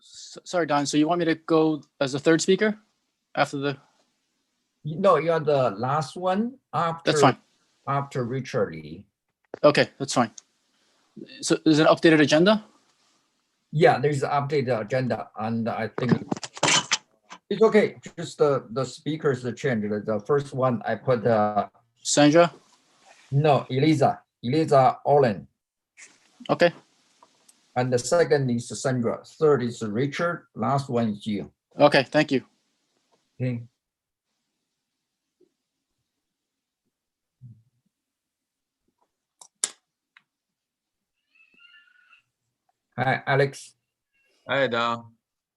Sorry, Don. So you want me to go as the third speaker after the? No, you're the last one after. That's fine. After Richard Lee. Okay, that's fine. So is it an updated agenda? Yeah, there's an updated agenda, and I think it's okay. Just the speakers change. The first one I put Sandra? no, Eliza Olin. Okay. And the second is Sandra. Third is Richard. Last one is you. Okay, thank you. Okay. Hi, Alex. Hi, Dom.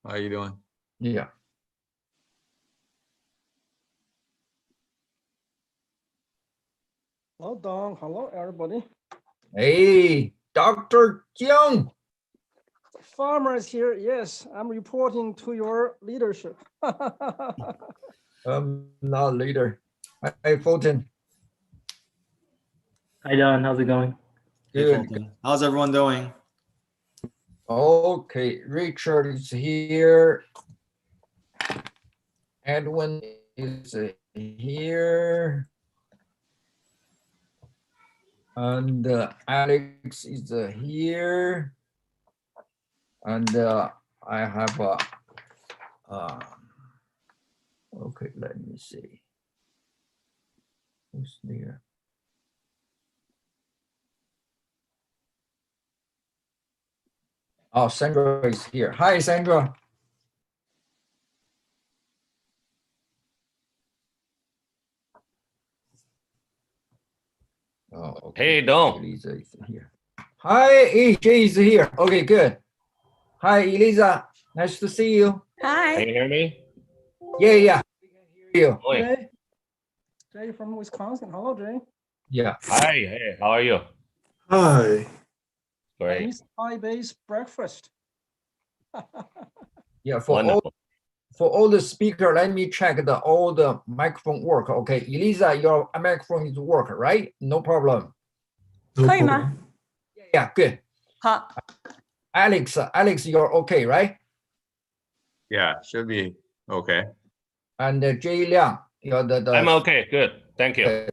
How you doing? Yeah. Hello, Don. Hello, everybody. Hey, Dr. Jiang. Farmer is here. Yes, I'm reporting to your leadership. Not later. Hi, Fulton. Hi, Don. How's it going? Good. How's everyone doing? Okay, Richard is here. Edwin is here. And Alex is here. And I have okay, let me see. Who's there? Oh, Sandra is here. Hi, Sandra. Oh, okay. Hey, Don. Elisa is here. Hi, AJ is here. Okay, good. Hi, Elisa. Nice to see you. Can you hear me? Yeah. We can hear you. Oi. Jay from Wisconsin. Hello, Jay. Yeah. Hi, hey, how are you? Hi. Great. Nice pie-based breakfast. Yeah, for Wonderful. all the speaker, let me check all the microphone work. Okay, Elisa, your microphone is work, right? No problem. 可以吗？ Yeah, good. 好， Alex, you're okay, right? Yeah, should be okay. And Jay Liang, you're the I'm okay, good. Thank you. Okay.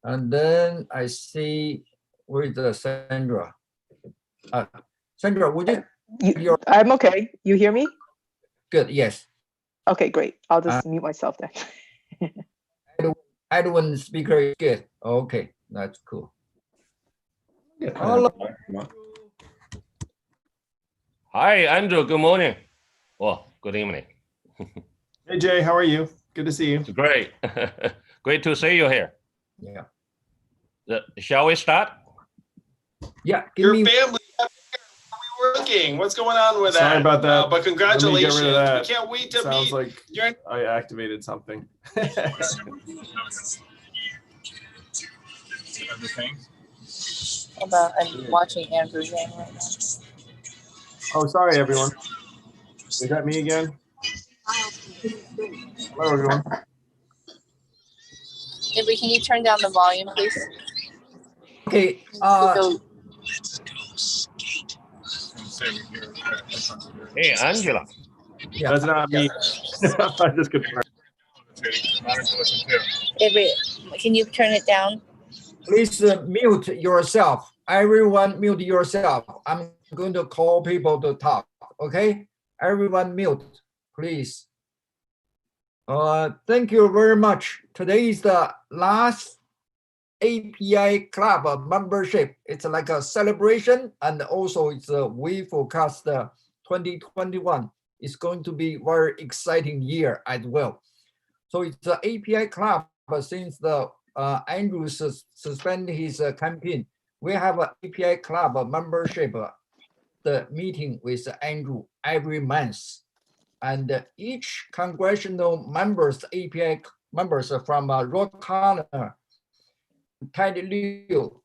And then I see where is the Sandra? Sandra, would you? Your I'm okay. You hear me? good. Yes. Okay, great. I'll just mute myself then. Edwin speaker is good. Okay, that's cool. Yeah. Hello. Hi, Andrew, good morning. Oh, good evening. Hey, Jay, how are you? Good to see you. Great. Great to see you here. Yeah. Shall we start? Yeah. Give Your me. family are we working? What's going on with that? Sorry about that. But congratulations. Let me get rid of that. We can't wait to Sounds meet. like You're I activated something. about I'm watching Andrew Yang right now. Oh, sorry, everyone. Is that me again? Hello, everyone. Avery, can you turn down the volume, please? Okay. Hey, Angela. Yeah. That's not me. I just confirmed. Avery, can you turn it down? Please mute yourself. Everyone mute yourself. I'm going to call people to talk. Okay. Everyone mute, please. Thank you very much. Today is the last API Club membership. It's like a celebration, and also it's we forecast 2021 is going to be very exciting year as well. So it's the API Club, but since the Andrew suspended his campaign, we have an API Club membership, the meeting with Andrew every month. And each congressional members, API members from Rod Connor, Ted Liu,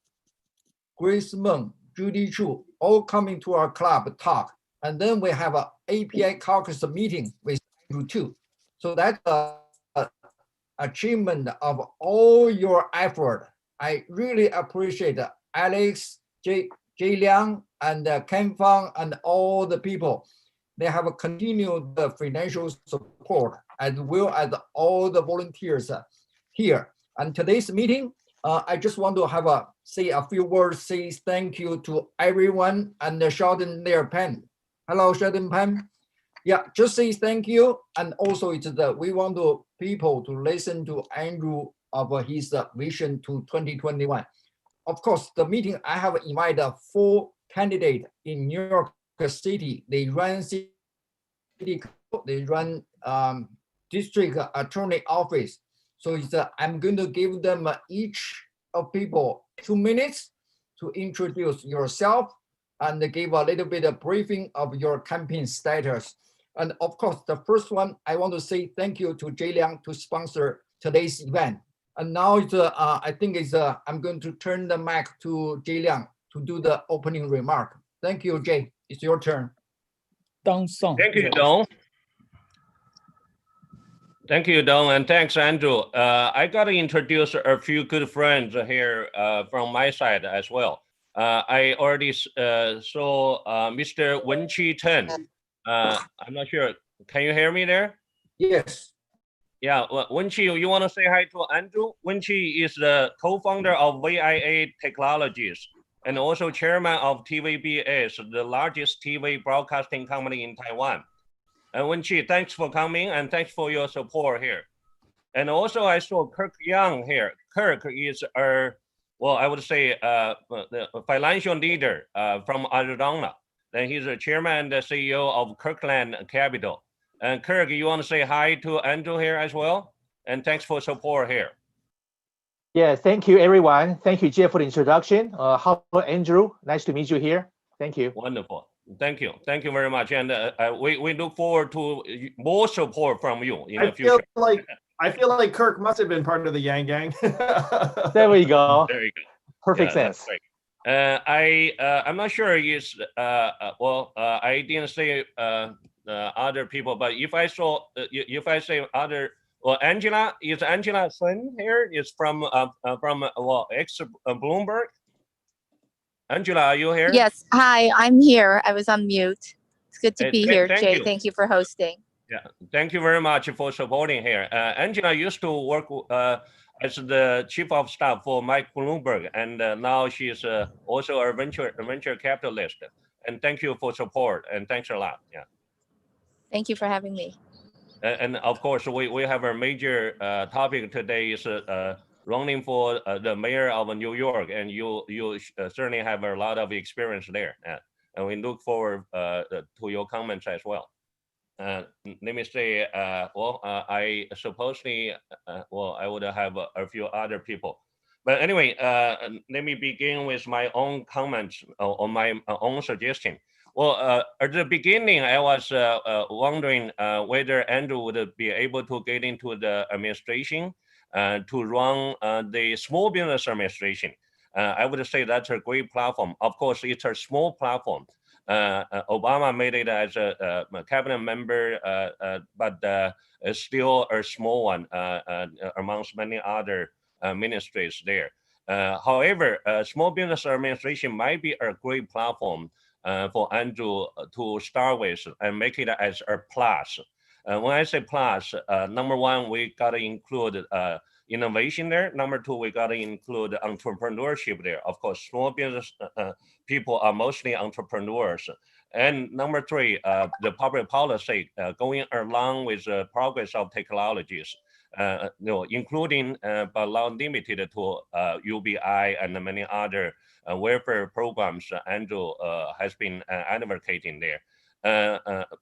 Grace Meng, Judy Chu, all coming to our club talk. And then we have an API caucus meeting with Andrew too. So that's an achievement of all your effort. I really appreciate Alex, Jay Liang, and Ken Fang, and all the people. they have continued the financial support as well as all the volunteers here. And today's meeting, I just want to have say a few words, say thank you to everyone and Sheldon there, Pan. Hello, Sheldon Pan. Yeah, just say thank you. And also it's we want people to listen to Andrew of his vision to 2021. Of course, the meeting, I have invited 4 candidates in New York City. They run city, they run district attorney office. So it's, I'm going to give them each of people 2 minutes to introduce yourself and give a little bit of briefing of your campaign status. And of course, the first one, I want to say thank you to Jay Liang to sponsor today's event. And now it's, I think it's, I'm going to turn the mic to Jay Liang to do the opening remark. Thank you, Jay. It's your turn. Thank you, Don. Thank you, Don, and thanks, Andrew. I got to introduce a few good friends here from my side as well. I already saw Mr. Wenqi Chen. I'm not sure. Can you hear me there? Yes. Yeah, well, Wenqi, you want to say hi to Andrew? Wenqi is the co-founder of VIA Technologies and also chairman of TVBS, the largest TV broadcasting company in Taiwan. And Wenqi, thanks for coming and thanks for your support here. And also I saw Kirk Young here. Kirk is our, well, I would say the financial leader from Arizona. Then he's the chairman and the CEO of Kirkland Capital. And Kirk, you want to say hi to Andrew here as well? And thanks for support here. Yeah, thank you, everyone. Thank you, Jeff, for the introduction. Hello, Andrew. Nice to meet you here. Thank you. Wonderful. Thank you. Thank you very much. And we look forward to more support from you in the future. I feel like Kirk must have been part of the Yang Gang. There we go. There you go. Perfect that's sense. Great. I'm not sure is well, I didn't say other people, but if I saw if I say other, well, Angela, is Angela Sun here? Is from well, ex Bloomberg. Angela, are you here? Yes. Hi, I'm here. I was on mute. It's good to Hey, be here, thank Jay. you. Thank you for hosting. Yeah, thank you very much for supporting here. Angela used to work as the chief of staff for Mike Bloomberg, and now she is also a venture capitalist. And thank you for support, and thanks a lot. Yeah. Thank you for having me. And of course, we have a major topic today is running for the mayor of New York, and you certainly have a lot of experience there. And we look forward to your comments as well. Let me say, well, I supposedly, well, I would have a few other people. But anyway, let me begin with my own comments on my own suggestion. Well, at the beginning, I was wondering whether Andrew would be able to get into the administration to run the small business administration. I would say that's a great platform. Of course, it's a small platform. Obama made it as a cabinet member, but it's still a small one amongst many other ministries there. However, small business administration might be a great platform for Andrew to start with and make it as a plus. When I say plus, number one, we got to include innovation there. Number two, we got to include entrepreneurship there. Of course, small business people are mostly entrepreneurs. And number three, the public policy going along with the progress of technologies, you know, including but not limited to UBI and many other welfare programs Andrew has been advocating there.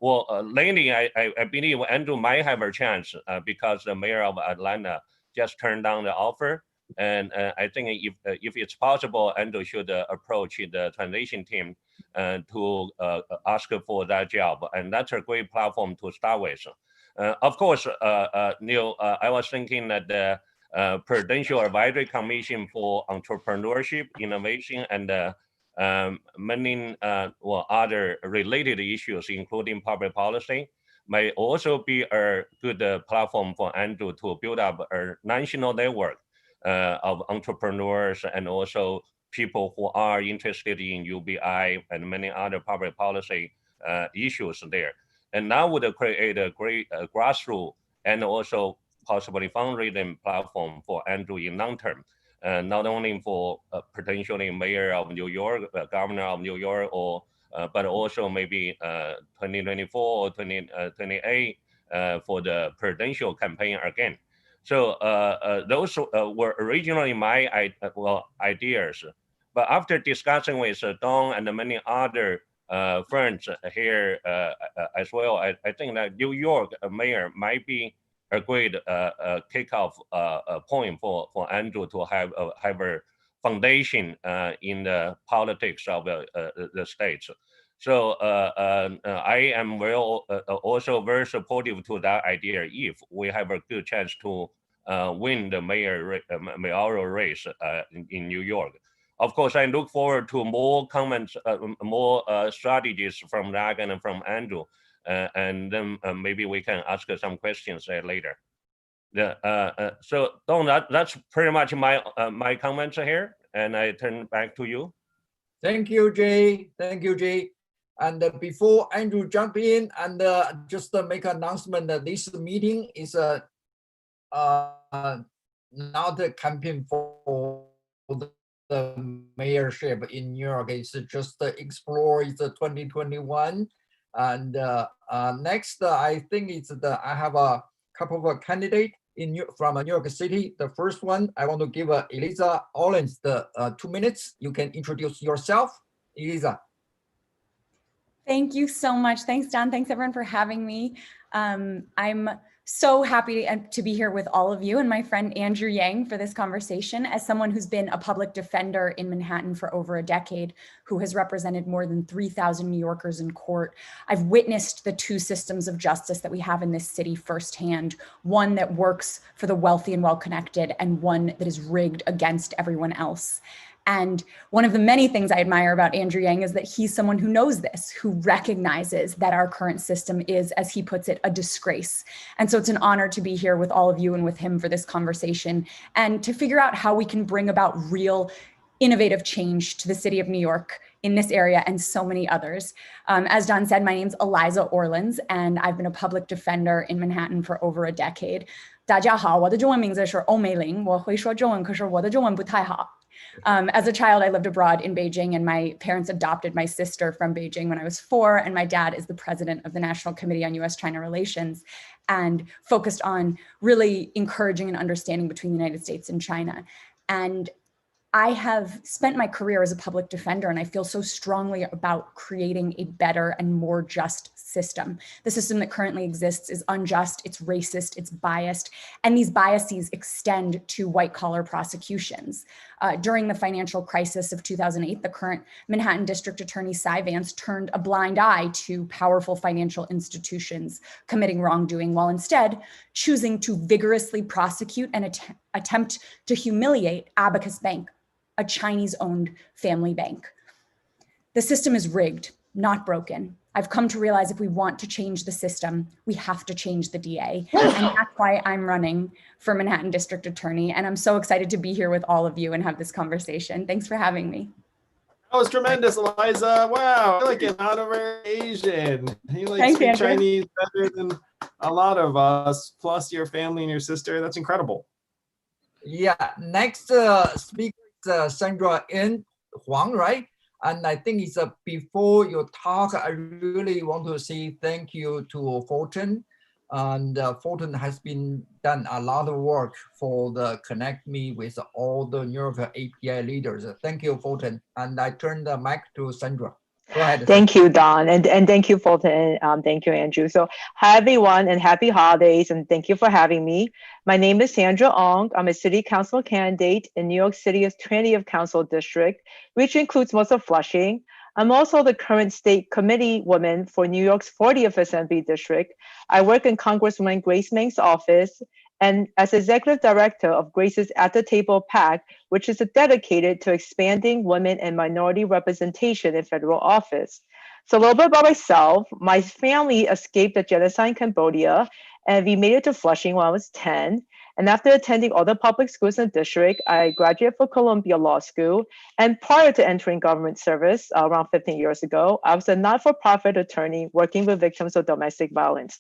Well, lately, I believe Andrew might have a chance because the mayor of Atlanta just turned down the offer. And I think if it's possible, Andrew should approach the transition team to ask for that job. And that's a great platform to start with. Of course, Neil, I was thinking that the Prudential Advisory Commission for Entrepreneurship, Innovation, and many well, other related issues, including public policy, may also be a good platform for Andrew to build up a national network of entrepreneurs and also people who are interested in UBI and many other public policy issues there. and that would create a great grassroots and also possibly fundraising platform for Andrew in long term. Not only for potentially mayor of New York, governor of New York, or but also maybe 2024 or 2028 for the presidential campaign again. So those were originally my ideas, but after discussing with Don and many other friends here as well, I think that New York mayor might be a great kickoff point for Andrew to have a foundation in the politics of the states. So I am also very supportive to that idea if we have a good chance to win the mayoral race in New York. Of course, I look forward to more comments, more strategies from Ragan and from Andrew. And then maybe we can ask some questions later. So Don, that's pretty much my comments here, and I turn back to you. Thank you, Jay. Thank you, Jay. And before Andrew jump in, and just make an announcement that this meeting is not a campaign for the mayorship in New York. It's just explore the 2021. And next, I think it's I have a couple of candidates from New York City. The first one, I want to give Eliza Orlins the 2 minutes. You can introduce yourself, Eliza. Thank you so much. Thanks, Don. Thanks everyone for having me. I'm so happy to be here with all of you and my friend Andrew Yang for this conversation. As someone who's been a public defender in Manhattan for over a decade, who has represented more than 3,000 New Yorkers in court, I've witnessed the two systems of justice that we have in this city firsthand, one that works for the wealthy and well-connected, and one that is rigged against everyone else. And one of the many things I admire about Andrew Yang is that he's someone who knows this, who recognizes that our current system is, as he puts it, a disgrace. And so it's an honor to be here with all of you and with him for this conversation and to figure out how we can bring about real innovative change to the city of New York in this area and so many others. As Don said, my name's Eliza Orlins, and I've been a public defender in Manhattan for over a decade. 大家好，我的中文名字是欧美玲，我会说中文，可是我的中文不太好。As a child, I lived abroad in Beijing, and my parents adopted my sister from Beijing when I was 4, and my dad is the president of the National Committee on U.S.-China Relations and focused on really encouraging an understanding between the United States and China. And I have spent my career as a public defender, and I feel so strongly about creating a better and more just system. The system that currently exists is unjust, it's racist, it's biased, and these biases extend to white-collar prosecutions. During the financial crisis of 2008, the current Manhattan District Attorney Cy Vance turned a blind eye to powerful financial institutions committing wrongdoing, while instead choosing to vigorously prosecute and attempt to humiliate Abacus Bank, a Chinese-owned family bank. The system is rigged, not broken. I've come to realize if we want to change the system, we have to change the DA. And that's why I'm running for Manhattan District Attorney. And I'm so excited to be here with all of you and have this conversation. Thanks for having me. That was tremendous, Eliza. Wow, you're like an honorary Asian. You like Thanks, speak Andrew. Chinese better than a lot of us, plus your family and your sister. That's incredible. Yeah, next speaker is Sandra N. Huang, right? And I think it's before you talk, I really want to say thank you to Fulton. And Fulton has been done a lot of work for the connect me with all the New York API leaders. Thank you, Fulton. And I turn the mic to Sandra. Go ahead. Thank you, Don, and thank you, Fulton. Thank you, Andrew. So hi, everyone, and happy holidays, and thank you for having me. My name is Sandra Ong. I'm a city council candidate in New York City's 20th council district, which includes most of Flushing. I'm also the current state committee woman for New York's 40th Assembly District. I work in Congresswoman Grace Meng's office and as executive director of Grace's At the Table PAC, which is dedicated to expanding women and minority representation in federal office. So a little bit about myself. My family escaped the genocide in Cambodia, and we made it to Flushing when I was 10. And after attending all the public schools in the district, I graduated from Columbia Law School. And prior to entering government service around 15 years ago, I was a not-for-profit attorney working with victims of domestic violence.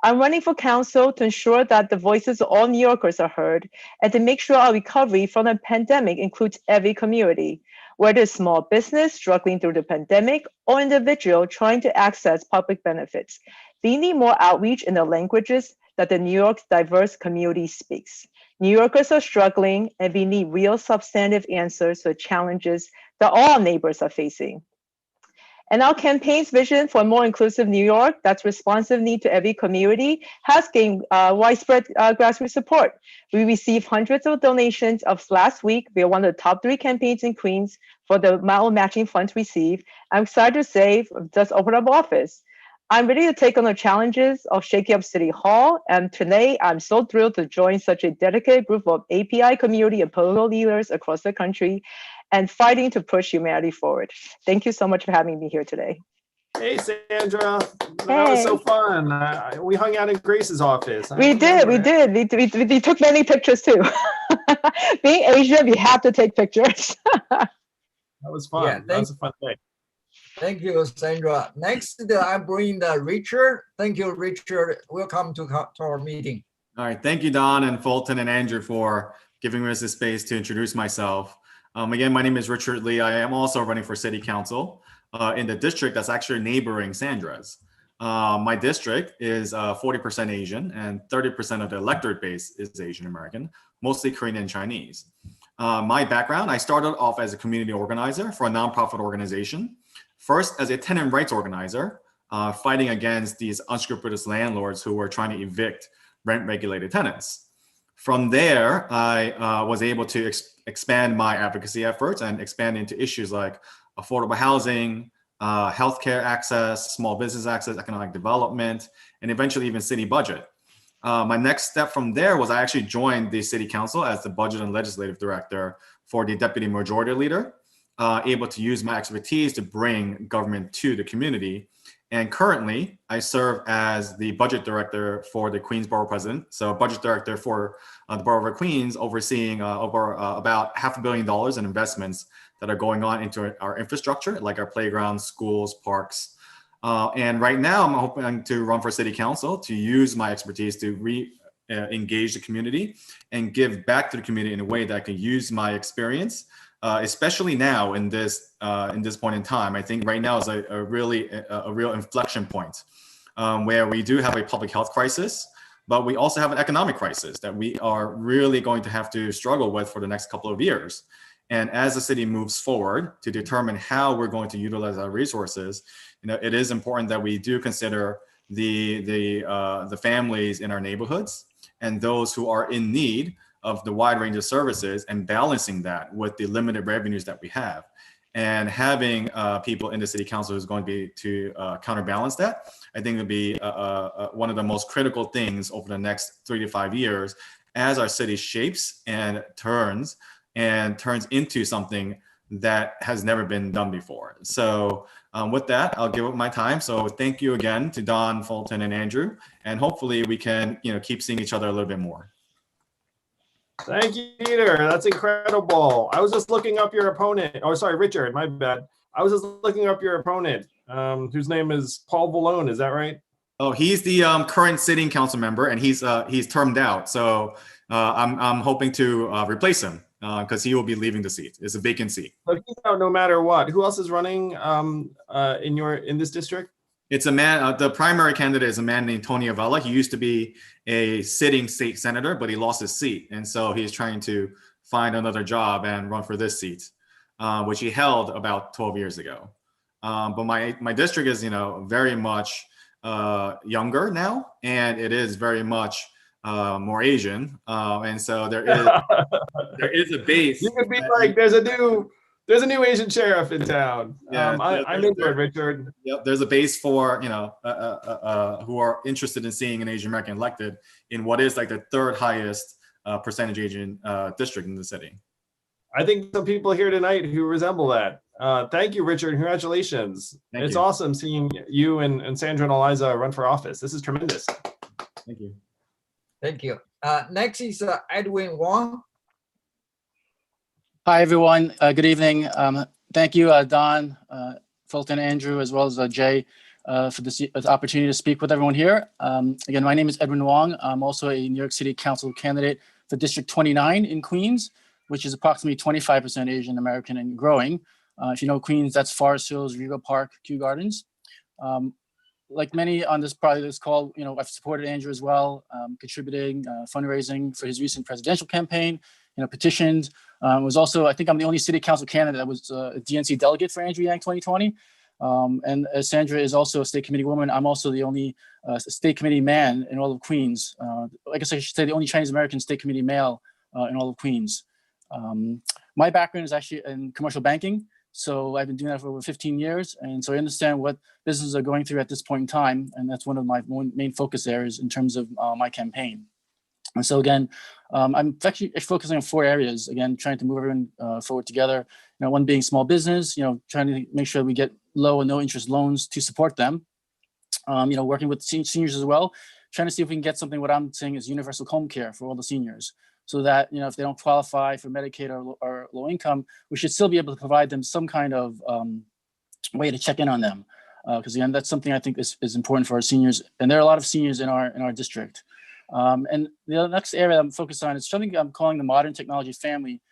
I'm running for council to ensure that the voices of all New Yorkers are heard and to make sure our recovery from the pandemic includes every community, whether it's small business struggling through the pandemic or individual trying to access public benefits. We need more outreach in the languages that the New York's diverse community speaks. New Yorkers are struggling, and we need real substantive answers to the challenges that all neighbors are facing. And our campaign's vision for a more inclusive New York that's responsive need to every community has gained widespread grassroots support. We received hundreds of donations of last week. We are one of the top 3 campaigns in Queens for the amount of matching funds received. I'm excited to say, just opened up office. I'm ready to take on the challenges of shaking up City Hall. And today, I'm so thrilled to join such a dedicated group of API community and political leaders across the country and fighting to push humanity forward. Thank you so much for having me here today. Hey, Sandra. That was so fun. We hung out in Grace's office. We did. We took many pictures too. Being Asian, we have to take pictures. That was fun. Yeah, that was a fun day. Thank you, Sandra. Next, I bring Richard. Thank you, Richard. Welcome to our meeting. All right. Thank you, Don and Fulton and Andrew, for giving us the space to introduce myself. Again, my name is Richard Lee. I am also running for city council in the district that's actually neighboring Sandra's. My district is 40% Asian, and 30% of the electorate base is Asian American, mostly Korean and Chinese. My background, I started off as a community organizer for a nonprofit organization. First, as a tenant rights organizer, fighting against these unscrupulous landlords who were trying to evict rent-regulated tenants. From there, I was able to expand my advocacy efforts and expand into issues like affordable housing, healthcare access, small business access, economic development, and eventually even city budget. My next step from there was I actually joined the city council as the budget and legislative director for the deputy majority leader, able to use my expertise to bring government to the community. And currently, I serve as the budget director for the Queens Borough President. So budget director for the Borough of Queens, overseeing over about $500 million in investments that are going on into our infrastructure, like our playgrounds, schools, parks. And right now, I'm hoping to run for city council to use my expertise to engage the community and give back to the community in a way that I can use my experience, especially now in this point in time. I think right now is a real inflection point where we do have a public health crisis, but we also have an economic crisis that we are really going to have to struggle with for the next couple of years. And as the city moves forward to determine how we're going to utilize our resources, it is important that we do consider the families in our neighborhoods and those who are in need of the wide range of services, and balancing that with the limited revenues that we have. And having people in the city council who's going to counterbalance that, I think would be one of the most critical things over the next 3 to 5 years as our city shapes and turns into something that has never been done before. So with that, I'll give up my time. So thank you again to Don, Fulton, and Andrew, and hopefully we can keep seeing each other a little bit more. Thank you, Peter. That's incredible. I was just looking up your opponent. Oh, sorry, Richard, my bad. I was just looking up your opponent, whose name is Paul Vallone. Is that right? Oh, he's the current sitting council member, and he's termed out. So I'm hoping to replace him because he will be leaving the seat. It's a vacant seat. So he's out no matter what. Who else is running in this district? It's a man. The primary candidate is a man named Tony Avella. He used to be a sitting state senator, but he lost his seat, and so he's trying to find another job and run for this seat, which he held about 12 years ago. But my district is, very much younger now, and it is very much more Asian, and so there is a base. You could be like, there's a new Asian sheriff in town. Yeah, I'm into it, Richard. Yep, there's a base for who are interested in seeing an Asian American elected in what is like the third highest percentage Asian district in the city. I think some people here tonight who resemble that. Thank you, Richard. Congratulations. It's awesome seeing you and Sandra and Eliza run for office. This is tremendous. Thank you. Thank you. Next is Edwin Wong. Hi, everyone. Good evening. Thank you, Don, Fulton, Andrew, as well as Jay, for this opportunity to speak with everyone here. Again, my name is Edwin Wong. I'm also a New York City Council candidate for District 29 in Queens, which is approximately 25% Asian American and growing. If you know Queens, that's Forest Hills, Rego Park, Kew Gardens. Like many on this call, I've supported Andrew as well, contributing, fundraising for his recent presidential campaign, petitioned. Was also, I think I'm the only city council candidate that was a DNC delegate for Andrew Yang 2020. And as Sandra is also a state committee woman, I'm also the only state committee man in all of Queens. I guess I should say the only Chinese American state committee male in all of Queens. My background is actually in commercial banking. So I've been doing that for over 15 years. And so I understand what businesses are going through at this point in time. And that's one of my main focus areas in terms of my campaign. And so again, I'm actually focusing on 4 areas, again, trying to move everyone forward together. One being small business, trying to make sure we get low and no interest loans to support them. Working with seniors as well, trying to see if we can get something, what I'm saying is universal home care for all the seniors. So that, if they don't qualify for Medicaid or low income, we should still be able to provide them some kind of way to check in on them. Because again, that's something I think is important for our seniors. And there are a lot of seniors in our district. And the next area I'm focused on is something I'm calling the modern technology family.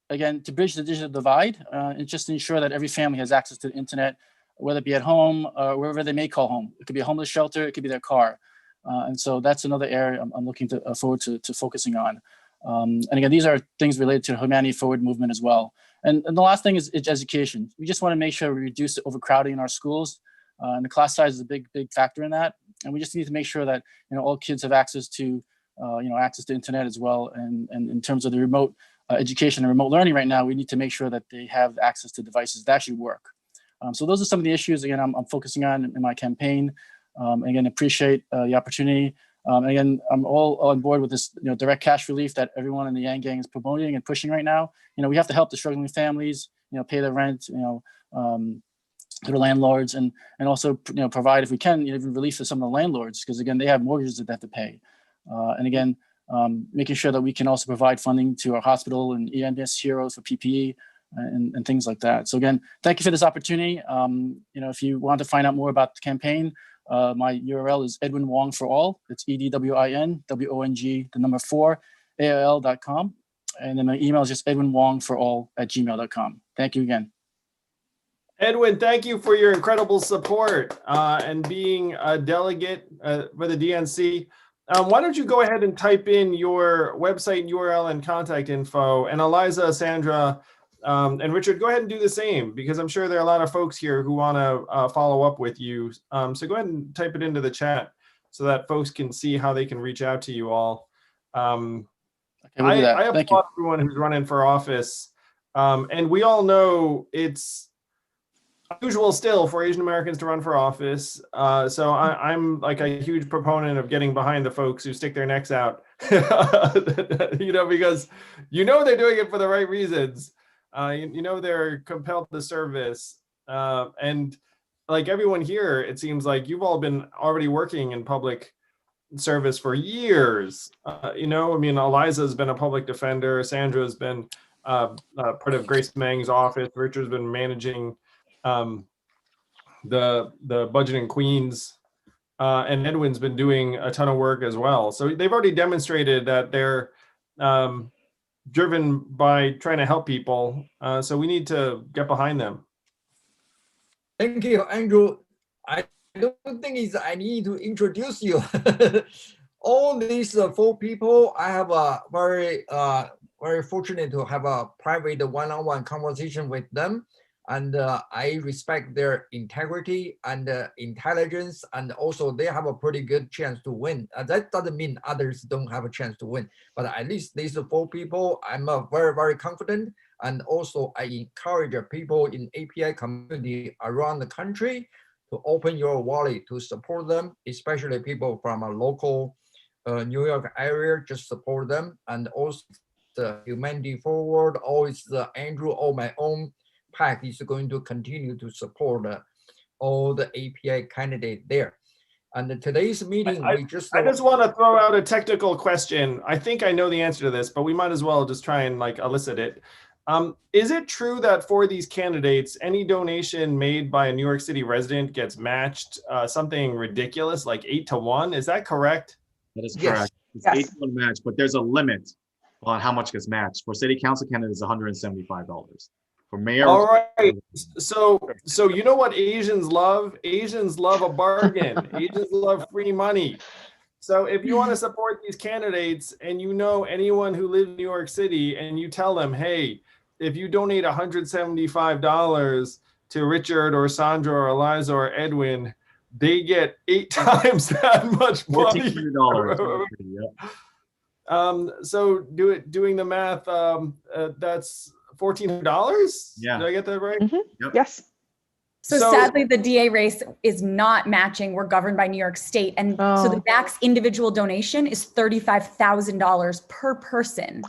Again, to bridge the digital divide and just to ensure that every family has access to the internet, whether it be at home or wherever they may call home. It could be a homeless shelter, it could be their car. And so that's another area I'm looking forward to focusing on. And again, these are things related to the Humanity Forward movement as well. And the last thing is education. We just want to make sure we reduce the overcrowding in our schools. And the class size is a big factor in that. And we just need to make sure that all kids have access to access to internet as well. And in terms of the remote education and remote learning right now, we need to make sure that they have access to devices that actually work. So those are some of the issues, again, I'm focusing on in my campaign. Again, appreciate the opportunity. Again, I'm all on board with this direct cash relief that everyone in the Yang Gang is promoting and pushing right now. We have to help the struggling families, pay their rent, to the landlords, and also provide, if we can, even relief to some of the landlords, because again, they have mortgages that they have to pay. And again, making sure that we can also provide funding to our hospital and EMS heroes for PPE and things like that. So again, thank you for this opportunity. If you want to find out more about the campaign, my URL is Edwin Wong for All. It's EDWIN WONG 4 AOL.com. And then my email is just edwinwongforall@gmail.com. Thank you again. Edwin, thank you for your incredible support and being a delegate for the DNC. Why don't you go ahead and type in your website URL and contact info, and Eliza, Sandra, and Richard, go ahead and do the same, because I'm sure there are a lot of folks here who want to follow up with you. So go ahead and type it into the chat so that folks can see how they can reach out to you all. I applaud everyone who's running for office. And we all know it's unusual still for Asian Americans to run for office. So I'm like a huge proponent of getting behind the folks who stick their necks out, because they're doing it for the right reasons. They're compelled to service. And like everyone here, it seems like you've all been already working in public service for years. Eliza's been a public defender. Sandra's been part of Grace Meng's office. Richard's been managing the budget in Queens, and Edwin's been doing a ton of work as well. So they've already demonstrated that they're driven by trying to help people. So we need to get behind them. Thank you, Andrew. I don't think I need to introduce you. All these 4 people, I have a very fortunate to have a private one-on-one conversation with them. And I respect their integrity and intelligence, and also they have a pretty good chance to win. That doesn't mean others don't have a chance to win, but at least these 4 people, I'm very, very confident. And also I encourage people in API community around the country to open your wallet to support them, especially people from a local New York area, just support them. And also the Humanity Forward, always Andrew, or my own PAC is going to continue to support all the API candidates there. And today's meeting, I we just I just want to throw out a technical question. I think I know the answer to this, but we might as well just try and like elicit it. Is it true that for these candidates, any donation made by a New York City resident gets matched something ridiculous, like 8-1? Is that correct? That is Yes. correct. It's Yes. 8-1 match, but there's a limit on how much gets matched. For city council candidates, $175. For mayor. All right. So you know what Asians love? Asians love a bargain. Asians love free money. So if you want to support these candidates and you know anyone who lives in New York City and you tell them, hey, if you donate $175 to Richard or Sandra or Eliza or Edwin, they get 8 times that much money. $1,400. Yeah. So doing the math, that's $1,400. Yeah. Did I get that right? Yep. Yes. So sadly, the DA race is not matching. We're governed by New York State. And so the max individual donation is $35,000 per person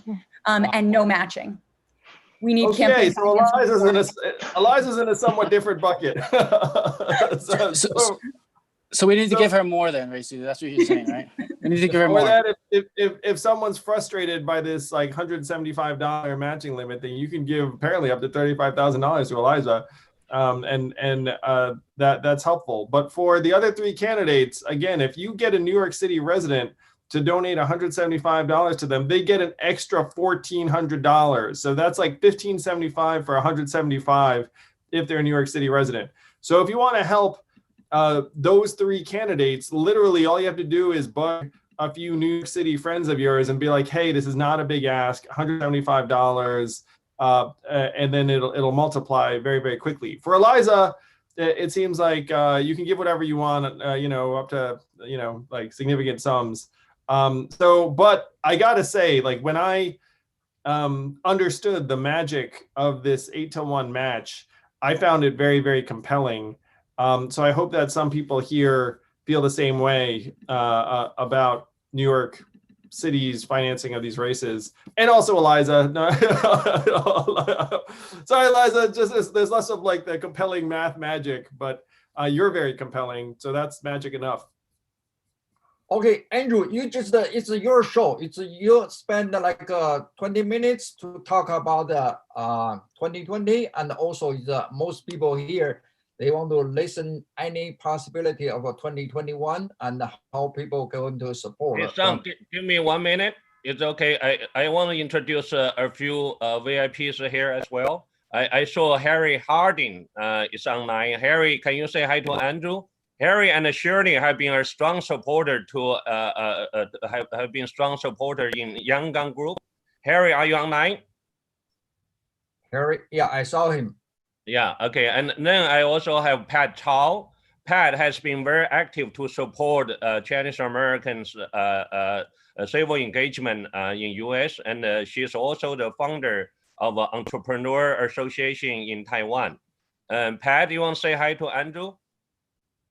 and no matching. We need Okay, campaign so finance. Eliza's in a somewhat different bucket. So we need to give her more then, basically. That's what you're saying, right? We need to give her Or more. that if someone's frustrated by this like $175 matching limit, then you can give apparently up to $35,000 to Eliza. That's helpful. But for the other 3 candidates, again, if you get a New York City resident to donate $175 to them, they get an extra $1,400. So that's like $1,575 for $175 if they're a New York City resident. So if you want to help those 3 candidates, literally all you have to do is bug a few New York City friends of yours and be like, hey, this is not a big ask, $175. And then it'll multiply very, very quickly. For Eliza, it seems like you can give whatever you want, up to, like significant sums. But I gotta say, like when I understood the magic of this 8-1 match, I found it very, very compelling. So I hope that some people here feel the same way about New York City's financing of these races, and also Eliza. No, sorry, Eliza. Just there's less of like the compelling math magic, but you're very compelling, so that's magic enough. Okay, Andrew, you just it's your show. It's you spend like 20 minutes to talk about 2020, and also most people here they want to listen any possibility of 2021 and how people going to support. Hey, Sam, give me 1 minute. It's okay. I want to introduce a few VIPs here as well. I saw Harry Harding is online. Harry, can you say hi to Andrew? Harry and Shirley have been a strong supporter have been strong supporter in Yangon Group. Harry, are you online? Harry, yeah, I saw him. Yeah, okay. And then I also have Pat Chow. Pat has been very active to support Chinese Americans civil engagement in US, and she's also the founder of Entrepreneur Association in Taiwan. Pat, you want to say hi to Andrew?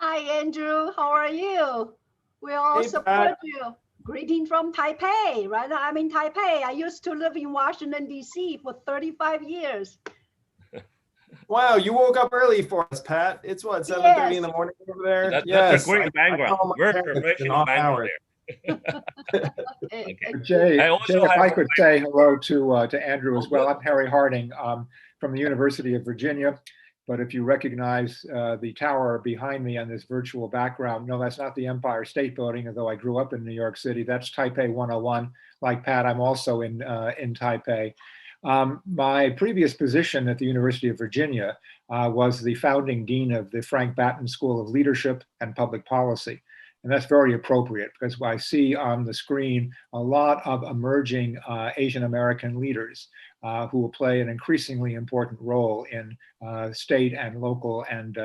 Hi, Andrew. How are you? We all support Pat. you. Greeting from Taipei. Right now, I'm in Taipei. I used to live in Washington, D.C. for 35 years. Wow, you woke up early for us, Pat. It's what, 7:30 in the morning over there? That's a great I background. call my We're parents in professional off background hours. there. Jay, I also if have I a could say hello to Andrew as well. I'm Harry Harding from the University of Virginia. But if you recognize the tower behind me on this virtual background, no, that's not the Empire State Building, although I grew up in New York City. That's Taipei 101. Like Pat, I'm also in Taipei. My previous position at the University of Virginia was the founding dean of the Frank Batten School of Leadership and Public Policy. And that's very appropriate because I see on the screen a lot of emerging Asian American leaders who will play an increasingly important role in state and local and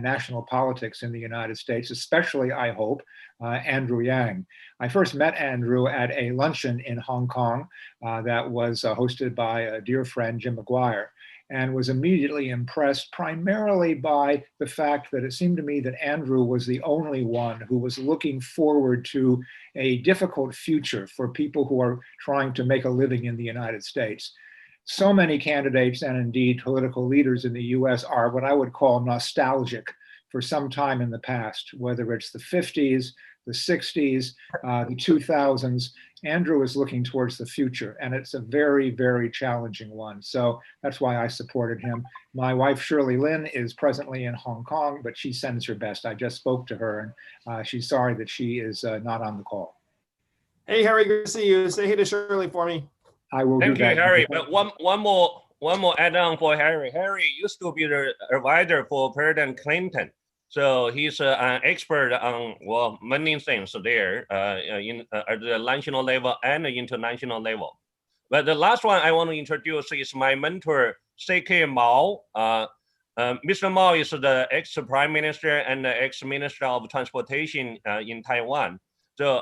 national politics in the United States, especially, I hope, Andrew Yang. I first met Andrew at a luncheon in Hong Kong that was hosted by a dear friend, Jim McGuire, and was immediately impressed primarily by the fact that it seemed to me that Andrew was the only one who was looking forward to a difficult future for people who are trying to make a living in the United States. So many candidates and indeed political leaders in the US are what I would call nostalgic for some time in the past, whether it's the 50s, the 60s, the 2000s. Andrew is looking towards the future, and it's a very, very challenging one. So that's why I supported him. My wife, Shirley Lin, is presently in Hong Kong, but she sends her best. I just spoke to her, and she's sorry that she is not on the call. Hey, Harry, good to see you. Say hey to Shirley for me. I will Thank do you, that. Harry. But one more add-on for Harry. Harry used to be the advisor for President Clinton. So he's an expert on, well, many things there at the national level and the international level. But the last one I want to introduce is my mentor, C.K. Mao. Mr. Mao is the ex-prime minister and the ex-minister of transportation in Taiwan. So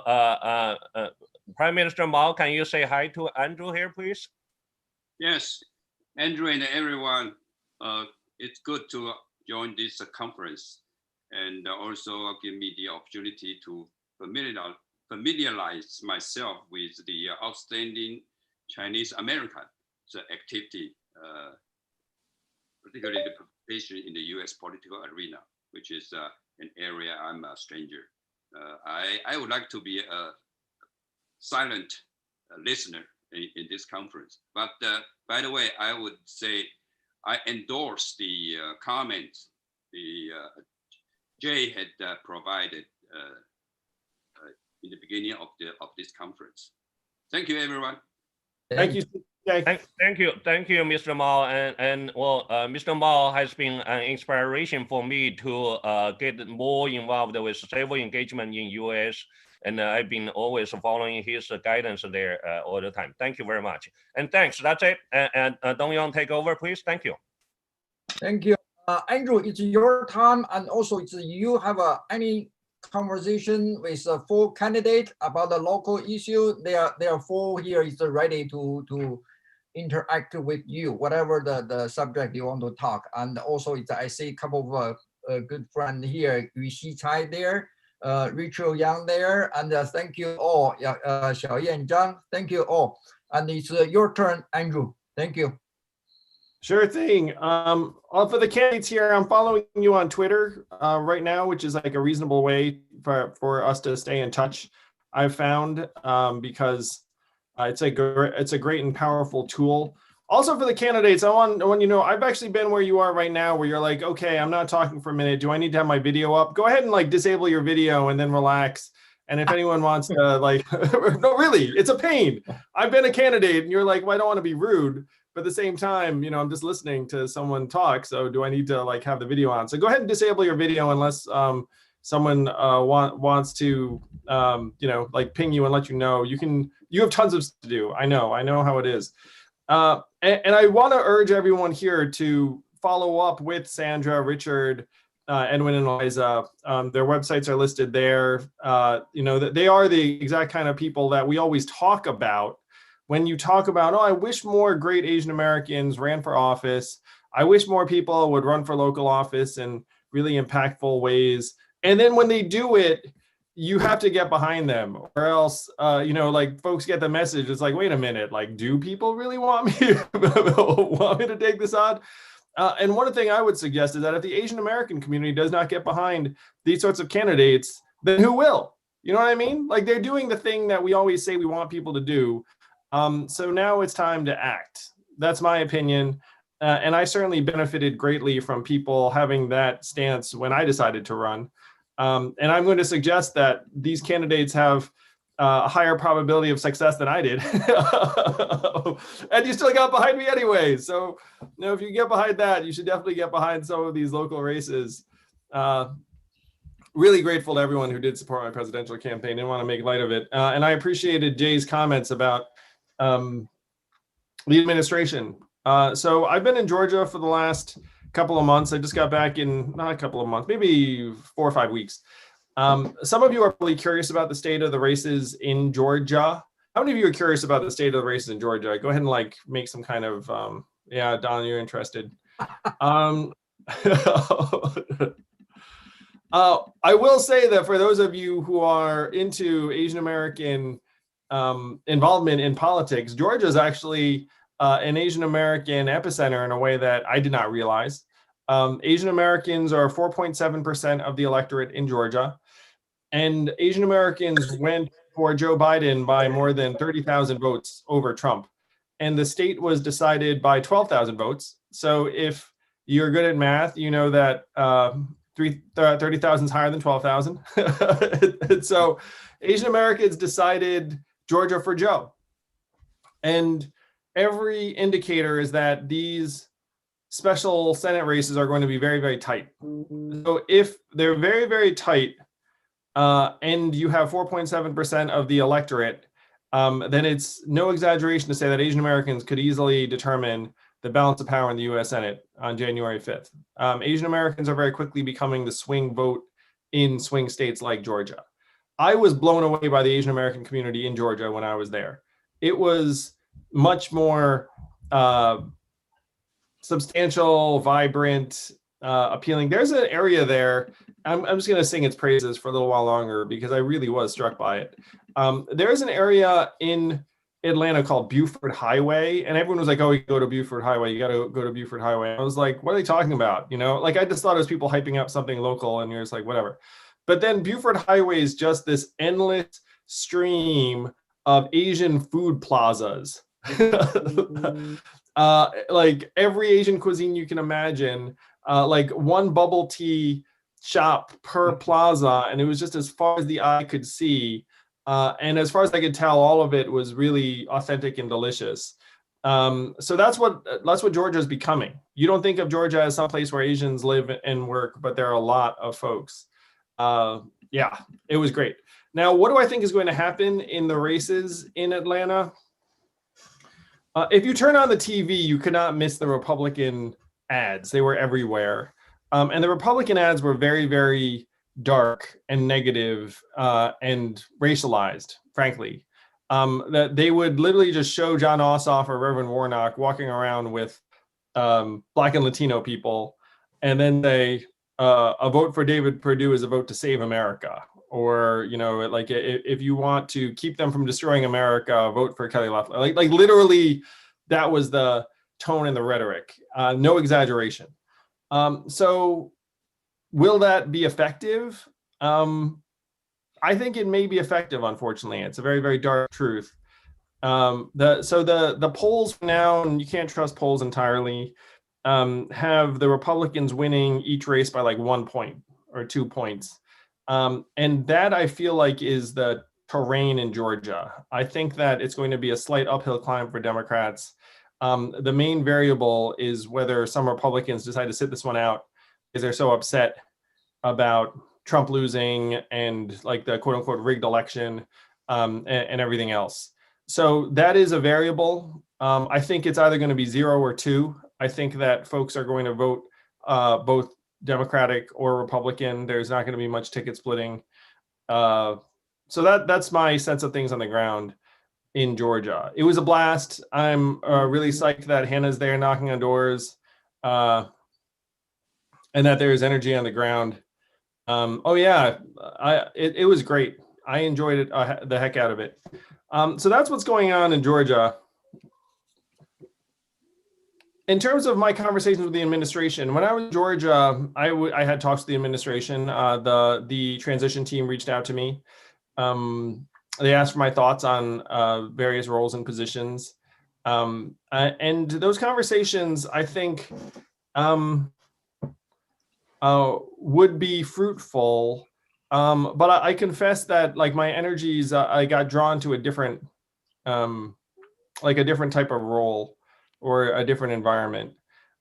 Prime Minister Mao, can you say hi to Andrew here, please? Yes, Andrew and everyone, it's good to join this conference, and also give me the opportunity to familiarize myself with the outstanding Chinese American activity, particularly the participation in the US political arena, which is an area I'm a stranger. I would like to be a silent listener in this conference. But by the way, I would say I endorse the comments Jay had provided in the beginning of this conference. Thank you, everyone. Thank you. Thank you, Mr. Mao. And well, Mr. Mao has been an inspiration for me to get more involved with civil engagement in US. And I've been always following his guidance there all the time. Thank you very much. And thanks, that's it. And Dong-Yong, take over, please. Thank you. Thank you. Andrew, it's your time. And also, you have any conversation with four candidates about the local issue? They are four here is ready to interact with you, whatever the subject you want to talk. And also, I see a couple of good friends here, Yu Xi-Chai there, Rachel Yang there, and thank you all, Xiaoyan Zhang, thank you all. And it's your turn, Andrew. Thank you. Sure thing. For the candidates here, I'm following you on Twitter right now, which is like a reasonable way for us to stay in touch, I've found, because it's a great and powerful tool. Also for the candidates, I want you to know, I've actually been where you are right now, where you're like, okay, I'm not talking for a minute. Do I need to have my video up? Go ahead and like disable your video and then relax. And if anyone wants to like, no, really, it's a pain. I've been a candidate and you're like, well, I don't want to be rude. But at the same time, you know, I'm just listening to someone talk. So do I need to like have the video on? So go ahead and disable your video unless someone wants to, you know, like ping you and let you know. You have tons of stuff to do. I know how it is. And I want to urge everyone here to follow up with Sandra, Richard, Edwin, and Eliza. Their websites are listed there. You know, they are the exact kind of people that we always talk about. When you talk about, oh, I wish more great Asian Americans ran for office. I wish more people would run for local office in really impactful ways. And then when they do it, you have to get behind them, or else, you know, like folks get the message. It's like, wait a minute, like, do people really want me to take this on? And one thing I would suggest is that if the Asian American community does not get behind these sorts of candidates, then who will? You know what I mean? Like they're doing the thing that we always say we want people to do. So now it's time to act. That's my opinion. And I certainly benefited greatly from people having that stance when I decided to run. And I'm going to suggest that these candidates have a higher probability of success than I did. And you still got behind me anyway. So, you know, if you get behind that, you should definitely get behind some of these local races. Really grateful to everyone who did support my presidential campaign. Didn't want to make light of it. And I appreciated Jay's comments about the administration. So I've been in Georgia for the last couple of months. I just got back in, not a couple of months, maybe 4 or 5 weeks. Some of you are probably curious about the state of the races in Georgia. How many of you are curious about the state of the races in Georgia? Go ahead and like make some kind of, yeah, Don, you're interested. I will say that for those of you who are into Asian American involvement in politics, Georgia is actually an Asian American epicenter in a way that I did not realize. Asian Americans are 4.7% of the electorate in Georgia. And Asian Americans went for Joe Biden by more than 30,000 votes over Trump. And the state was decided by 12,000 votes. So if you're good at math, you know that 30,000 is higher than 12,000. And so Asian Americans decided Georgia for Joe. And every indicator is that these special Senate races are going to be very, very tight. So if they're very, very tight, and you have 4.7% of the electorate, then it's no exaggeration to say that Asian Americans could easily determine the balance of power in the US Senate on January 5th. Asian Americans are very quickly becoming the swing vote in swing states like Georgia. I was blown away by the Asian American community in Georgia when I was there. It was much more substantial, vibrant, appealing. There's an area there. I'm just going to sing its praises for a little while longer because I really was struck by it. There's an area in Atlanta called Buford Highway, and everyone was like, "Oh, you go to Buford Highway. You got to go to Buford Highway." I was like, "What are they talking about?" You know, like I just thought it was people hyping up something local, and you're just like, "Whatever." But then Buford Highway is just this endless stream of Asian food plazas. Like every Asian cuisine you can imagine, like one bubble tea shop per plaza, and it was just as far as the eye could see. And as far as I could tell, all of it was really authentic and delicious. So that's what Georgia is becoming. You don't think of Georgia as some place where Asians live and work, but there are a lot of folks. Yeah, it was great. Now, what do I think is going to happen in the races in Atlanta? If you turn on the TV, you could not miss the Republican ads. They were everywhere. And the Republican ads were very, very dark and negative and racialized, frankly. That they would literally just show John Ossoff or Reverend Warnock walking around with Black and Latino people, and then they a vote for David Perdue is a vote to save America. Or, you know, like if you want to keep them from destroying America, vote for Kelly Loeffler. Like literally, that was the tone and the rhetoric. No exaggeration. So will that be effective? I think it may be effective, unfortunately. It's a very, very dark truth. The polls now, and you can't trust polls entirely, have the Republicans winning each race by like 1 point or 2 points. And that I feel like is the terrain in Georgia. I think that it's going to be a slight uphill climb for Democrats. The main variable is whether some Republicans decide to sit this one out because they're so upset about Trump losing and like the quote unquote rigged election and everything else. So that is a variable. I think it's either going to be 0 or 2. I think that folks are going to vote both Democratic or Republican. There's not going to be much ticket splitting. So that's my sense of things on the ground in Georgia. It was a blast. I'm really psyched that Hannah's there knocking on doors and that there's energy on the ground. Oh yeah, it was great. I enjoyed it the heck out of it. So that's what's going on in Georgia. In terms of my conversations with the administration, when I was in Georgia, I had talks with the administration. The transition team reached out to me. They asked for my thoughts on various roles and positions. And those conversations, I think, would be fruitful. But I confess that like my energies, I got drawn to a different type of role or a different environment.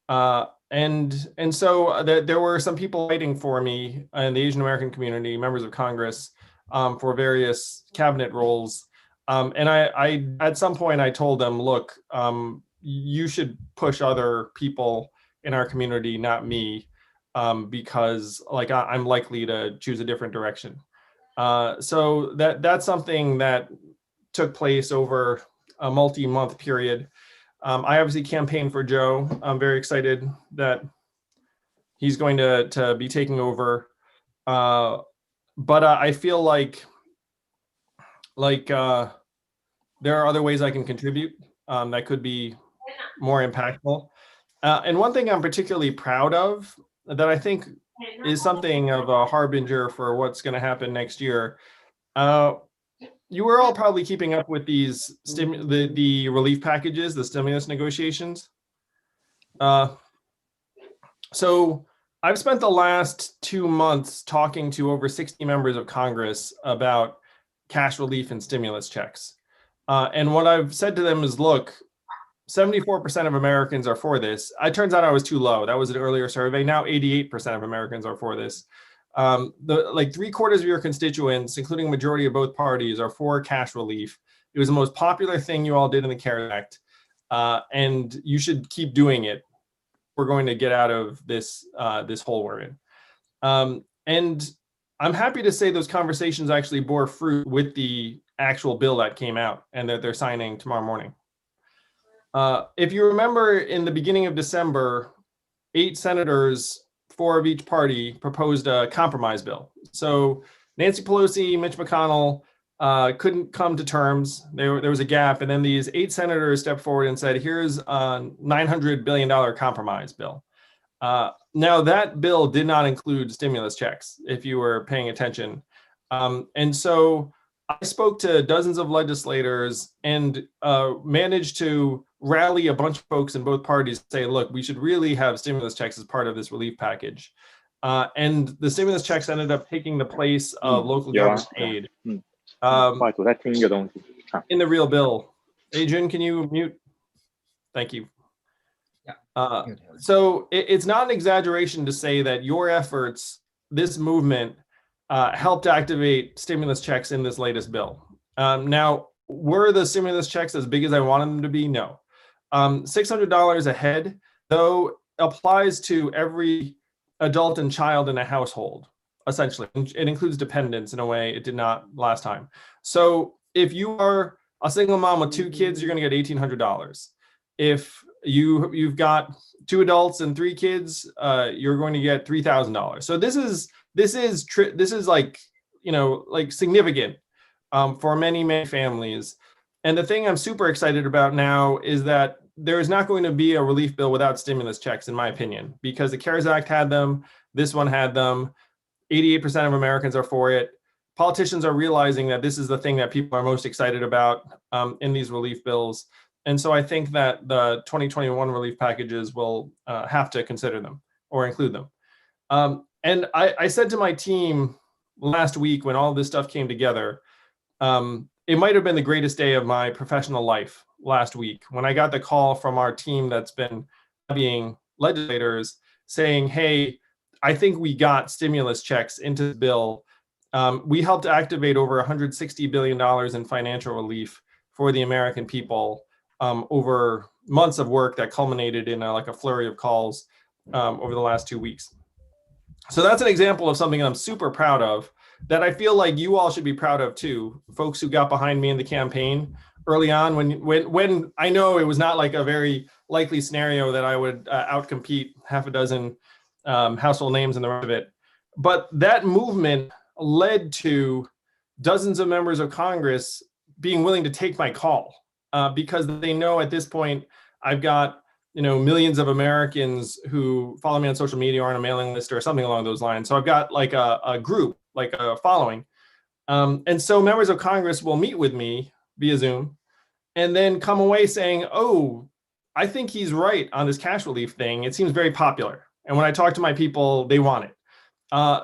And so there were some people waiting for me in the Asian American community, members of Congress, for various cabinet roles. And I at some point I told them, look, you should push other people in our community, not me, because like I'm likely to choose a different direction. So that's something that took place over a multi-month period. I obviously campaigned for Joe. I'm very excited that he's going to be taking over. But I feel like there are other ways I can contribute that could be more impactful. And one thing I'm particularly proud of that I think is something of a harbinger for what's going to happen next year. You were all probably keeping up with these the relief packages, the stimulus negotiations. So I've spent the last 2 months talking to over 60 members of Congress about cash relief and stimulus checks. And what I've said to them is, look, 74% of Americans are for this. It turns out I was too low. That was an earlier survey. Now 88% of Americans are for this. Like 3/4 of your constituents, including a majority of both parties, are for cash relief. It was the most popular thing you all did in the CARES Act, and you should keep doing it. We're going to get out of this this hole we're in. And I'm happy to say those conversations actually bore fruit with the actual bill that came out and that they're signing tomorrow morning. If you remember, in the beginning of December, 8 senators, 4 of each party, proposed a compromise bill. So Nancy Pelosi, Mitch McConnell couldn't come to terms. There was a gap, and then these 8 senators stepped forward and said, here's a $900 billion compromise bill. Now, that bill did not include stimulus checks, if you were paying attention. And so I spoke to dozens of legislators and managed to rally a bunch of folks in both parties to say, look, we should really have stimulus checks as part of this relief package. And the stimulus checks ended up taking the place of local government aid in the real bill. Adrian, can you mute? Thank you. So it's not an exaggeration to say that your efforts, this movement, helped activate stimulus checks in this latest bill. Now, were the stimulus checks as big as I wanted them to be? No. $600 a head, though, applies to every adult and child in a household, essentially. It includes dependents in a way it did not last time. So if you are a single mom with 2 kids, you're going to get $1,800. If you've got 2 adults and 3 kids, you're going to get $3,000. So this is like, you know, like significant for many families. And the thing I'm super excited about now is that there is not going to be a relief bill without stimulus checks, in my opinion, because the CARES Act had them, this one had them, 88% of Americans are for it. Politicians are realizing that this is the thing that people are most excited about in these relief bills. And so I think that the 2021 relief packages will have to consider them or include them. And I said to my team last week when all this stuff came together, it might have been the greatest day of my professional life last week when I got the call from our team that's been lobbying legislators saying, hey, I think we got stimulus checks into the bill. We helped activate over $160 billion in financial relief for the American people over months of work that culminated in like a flurry of calls over the last 2 weeks. So that's an example of something I'm super proud of that I feel like you all should be proud of too. Folks who got behind me in the campaign early on when I know it was not like a very likely scenario that I would outcompete half a dozen household names and the rest of it. But that movement led to dozens of members of Congress being willing to take my call because they know at this point I've got, you know, millions of Americans who follow me on social media or on a mailing list or something along those lines. So I've got like a group, like a following. And so members of Congress will meet with me via Zoom and then come away saying, oh, I think he's right on this cash relief thing. It seems very popular. And when I talk to my people, they want it.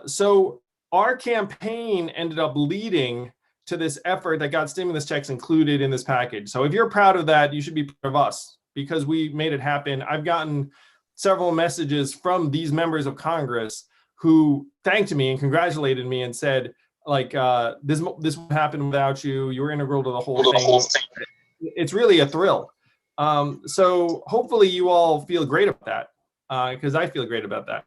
So our campaign ended up leading to this effort that got stimulus checks included in this package. So if you're proud of that, you should be proud of us because we made it happen. I've gotten several messages from these members of Congress who thanked me and congratulated me and said, like, this won't happen without you. You were integral to the whole thing. It's really a thrill. So hopefully you all feel great about that because I feel great about that.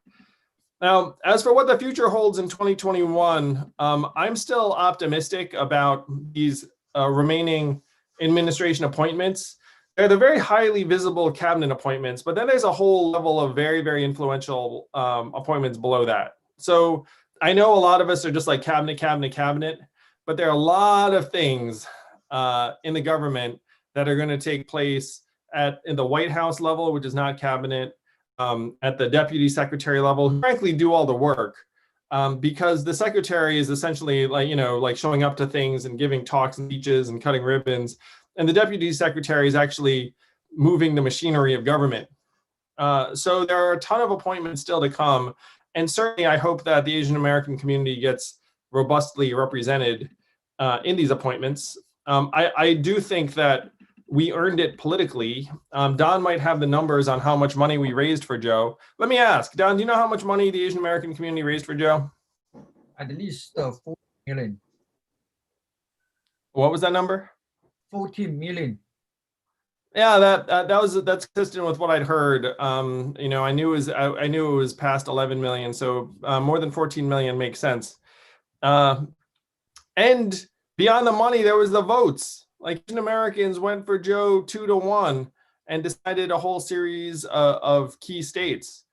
Now, as for what the future holds in 2021, I'm still optimistic about these remaining administration appointments. They're the very highly visible cabinet appointments, but then there's a whole level of very influential appointments below that. So I know a lot of us are just like cabinet, but there are a lot of things in the government that are going to take place in the White House level, which is not cabinet, at the deputy secretary level, who frankly do all the work. Because the secretary is essentially like showing up to things and giving talks and speeches and cutting ribbons. And the deputy secretary is actually moving the machinery of government. So there are a ton of appointments still to come. And certainly I hope that the Asian American community gets robustly represented in these appointments. I do think that we earned it politically. Don might have the numbers on how much money we raised for Joe. Let me ask, Don, do you know how much money the Asian American community raised for Joe? At least 14 million. What was that number? 14 million. Yeah, that's consistent with what I'd heard. I knew it was past 11 million, so more than 14 million makes sense. And beyond the money, there was the votes. Like Asian Americans went for Joe 2-1 and decided a whole series of key states.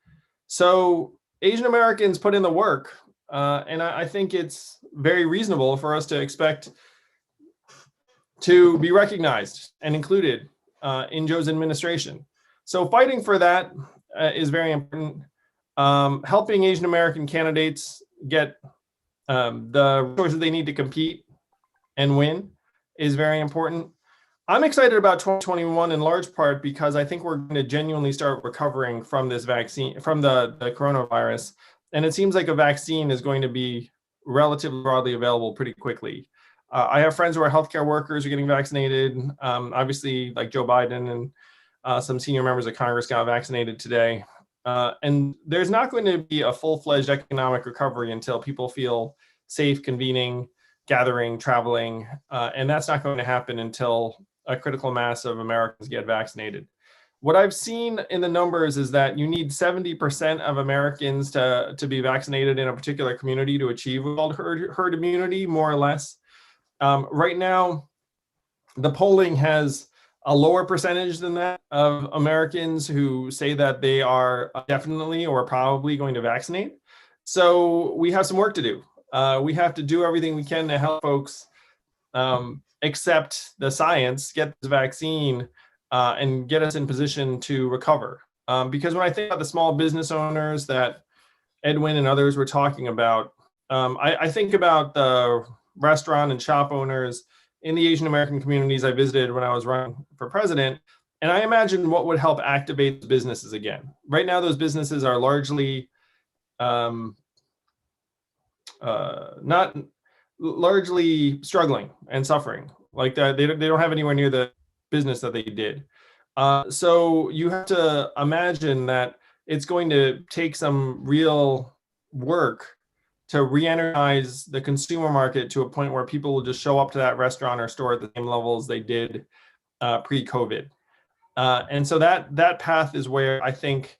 So Asian Americans put in the work, and I think it's very reasonable for us to expect to be recognized and included in Joe's administration. So fighting for that is very important. Helping Asian American candidates get the resources they need to compete and win is very important. I'm excited about 2021 in large part because I think we're going to genuinely start recovering from this vaccine, from the coronavirus. And it seems like a vaccine is going to be relatively broadly available pretty quickly. I have friends who are healthcare workers who are getting vaccinated. Obviously, like Joe Biden and some senior members of Congress got vaccinated today. And there's not going to be a full-fledged economic recovery until people feel safe, convening, gathering, traveling, and that's not going to happen until a critical mass of Americans get vaccinated. What I've seen in the numbers is that you need 70% of Americans to be vaccinated in a particular community to achieve herd immunity, more or less. Right now, the polling has a lower percentage than that of Americans who say that they are definitely or probably going to vaccinate. So we have some work to do. We have to do everything we can to help folks accept the science, get this vaccine, and get us in position to recover. Because when I think about the small business owners that Edwin and others were talking about, I think about the restaurant and shop owners in the Asian American communities I visited when I was running for president. And I imagine what would help activate businesses again. Right now, those businesses are largely largely struggling and suffering. Like that, they don't have anywhere near the business that they did. So you have to imagine that it's going to take some real work to re-energize the consumer market to a point where people will just show up to that restaurant or store at the same levels they did pre-COVID. And so that path is where I think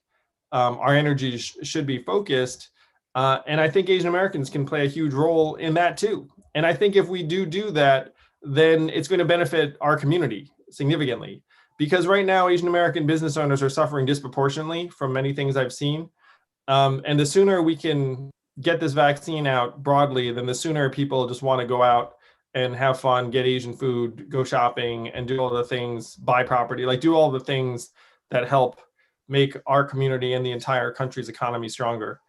our energy should be focused. And I think Asian Americans can play a huge role in that too. And I think if we do that, then it's going to benefit our community significantly. Because right now, Asian American business owners are suffering disproportionately from many things I've seen. And the sooner we can get this vaccine out broadly, then the sooner people just want to go out and have fun, get Asian food, go shopping, and do all the things, buy property, like do all the things that help make our community and the entire country's economy stronger.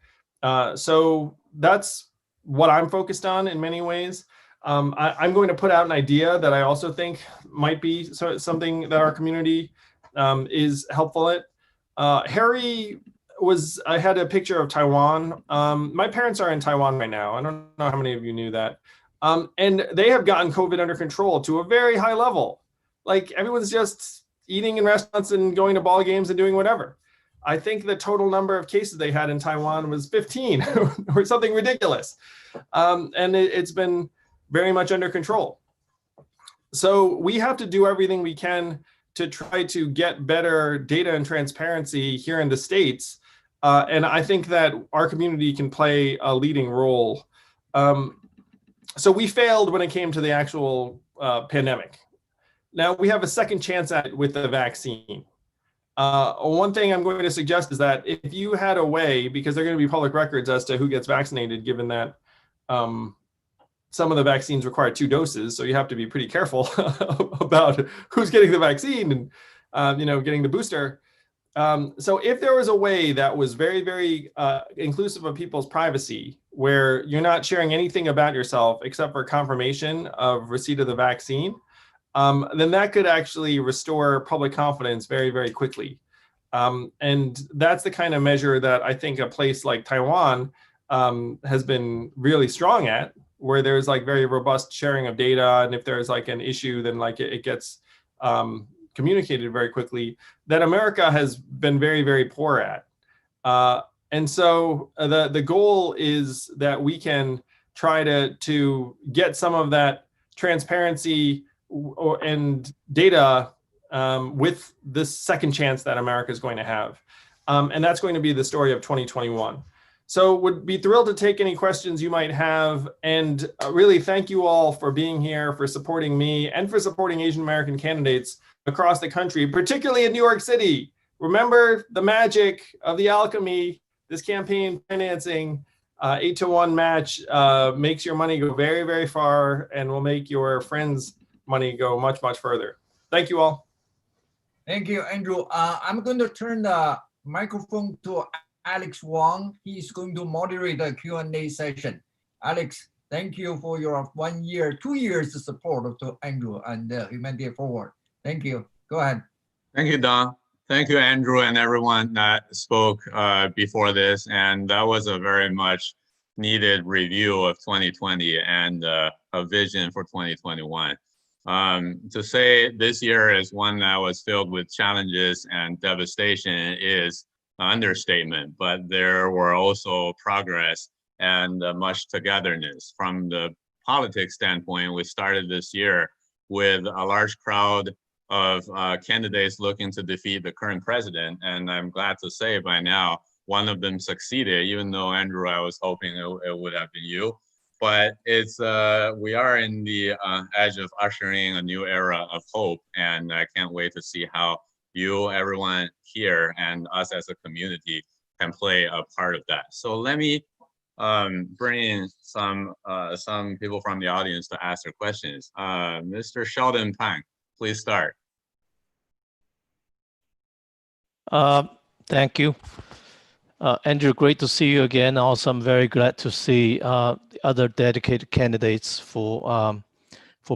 So that's what I'm focused on in many ways. I'm going to put out an idea that I also think might be something that our community is helpful at. I had a picture of Taiwan. My parents are in Taiwan right now. I don't know how many of you knew that. And they have gotten COVID under control to a very high level. Like everyone's just eating in restaurants and going to ball games and doing whatever. I think the total number of cases they had in Taiwan was 15 or something ridiculous. And it's been very much under control. So we have to do everything we can to try to get better data and transparency here in the States. And I think that our community can play a leading role. So we failed when it came to the actual pandemic. Now we have a second chance at it with the vaccine. One thing I'm going to suggest is that if you had a way, because they're going to be public records as to who gets vaccinated, given that some of the vaccines require 2 doses, so you have to be pretty careful about who's getting the vaccine and getting the booster. So if there was a way that was very, very inclusive of people's privacy, where you're not sharing anything about yourself except for confirmation of receipt of the vaccine, then that could actually restore public confidence very, very quickly. And that's the kind of measure that I think a place like Taiwan has been really strong at, where there's like very robust sharing of data. And if there's like an issue, then like it gets communicated very quickly, that America has been very, very poor at. And so the goal is that we can try to get some of that transparency and data with this second chance that America is going to have. And that's going to be the story of 2021. So would be thrilled to take any questions you might have. And really thank you all for being here, for supporting me, and for supporting Asian American candidates across the country, particularly in New York City. Remember the magic of the alchemy. This campaign financing 8-to-1 match makes your money go very, very far and will make your friends' money go much, much further. Thank you all. Thank you, Andrew. I'm going to turn the microphone to Alex Wong. He's going to moderate the Q&A session. Alex, thank you for your 1 year, 2 years support to Andrew and Humanity Forward. Thank you. Go ahead. Thank you, Don. Thank you, Andrew, and everyone that spoke before this. And that was a very much needed review of 2020 and a vision for 2021. To say this year is one that was filled with challenges and devastation is an understatement, but there were also progress and much togetherness. From the politics standpoint, we started this year with a large crowd of candidates looking to defeat the current president. And I'm glad to say by now, one of them succeeded, even though Andrew, I was hoping it would have been you. But it's we are in the edge of ushering a new era of hope. And I can't wait to see how you, everyone here, and us as a community can play a part of that. So let me bring in some people from the audience to ask their questions. Mr. Sheldon Pang, please start. Thank you. Andrew, great to see you again. Also, I'm very glad to see the other dedicated candidates for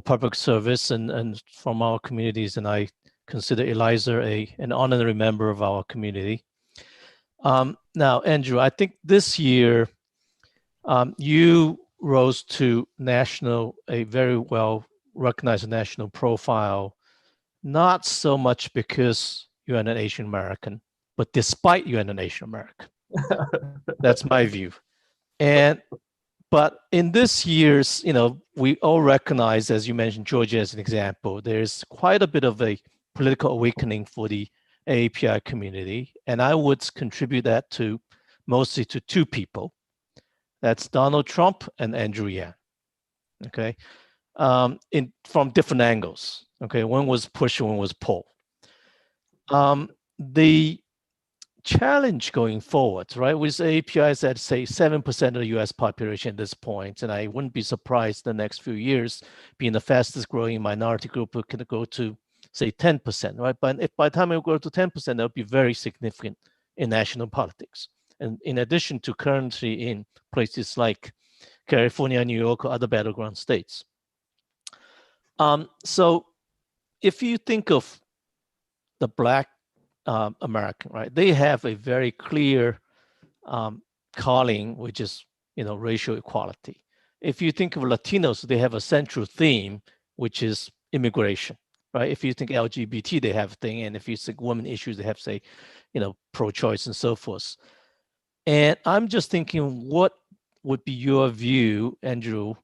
public service and from our communities. And I consider Eliza an honorary member of our community. Now, Andrew, I think this year you rose to a very well recognized national profile, not so much because you're an Asian American, but despite you're an Asian American. That's my view. But in this year's, we all recognize, as you mentioned, Georgia as an example, there's quite a bit of a political awakening for the AAPI community. And I would contribute that mostly to two people. That's Donald Trump and Andrew Yang, okay? From different angles, okay? One was push, one was pull. The challenge going forward, right, with APIs at say 7% of the US population at this point, and I wouldn't be surprised the next few years being the fastest growing minority group who can go to say 10%, right? But if by the time we go to 10%, that would be very significant in national politics. And in addition to currently in places like California, New York, or other battleground states. So if you think of the Black American, right, they have a very clear calling, which is, racial equality. If you think of Latinos, they have a central theme, which is immigration, right? If you think LGBT, they have a thing. And if you think women issues, they have, say, pro-choice and so forth. And I'm just thinking, what would be your view, Andrew,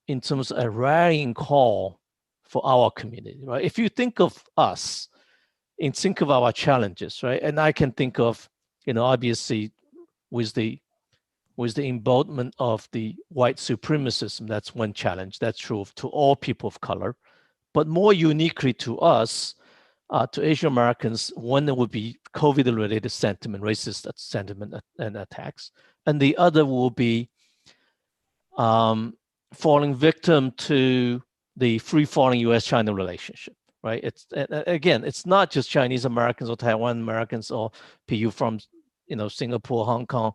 in terms of a rallying call for our community, right? If you think of us, and think of our challenges, right? And I can think of, obviously, with the emboldenment of the white supremacism, that's one challenge. That's true to all people of color, but more uniquely to us, to Asian Americans, one that would be COVID-related sentiment, racist sentiment and attacks, and the other will be falling victim to the free-falling U.S.-China relationship. right? It's again, it's not just Chinese Americans or Taiwan Americans or PU from, Singapore, Hong Kong.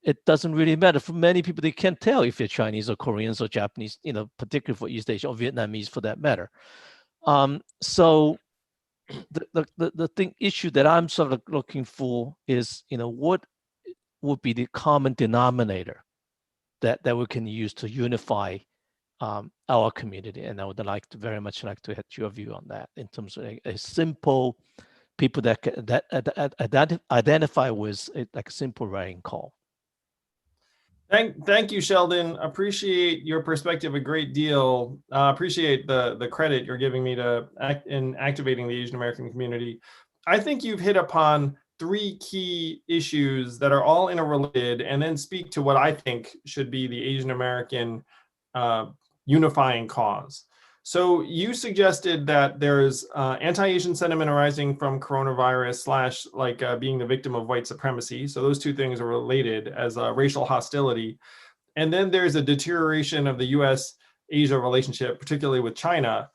It doesn't really matter. For many people, they can't tell if they're Chinese or Koreans or Japanese, particularly for East Asia or Vietnamese for that matter. So the issue that I'm sort of looking for is, what would be the common denominator that we can use to unify our community? And I would very much like to get your view on that in terms of a simple people that identify with like a simple writing call. Thank you, Sheldon. Appreciate your perspective a great deal. Appreciate the credit you're giving me in activating the Asian American community. I think you've hit upon 3 key issues that are all interrelated, and then speak to what I think should be the Asian American unifying cause. So you suggested that there's anti-Asian sentiment arising from coronavirus / being the victim of white supremacy. So those 2 things are related as racial hostility. And then there's a deterioration of the US-Asia relationship, particularly with China,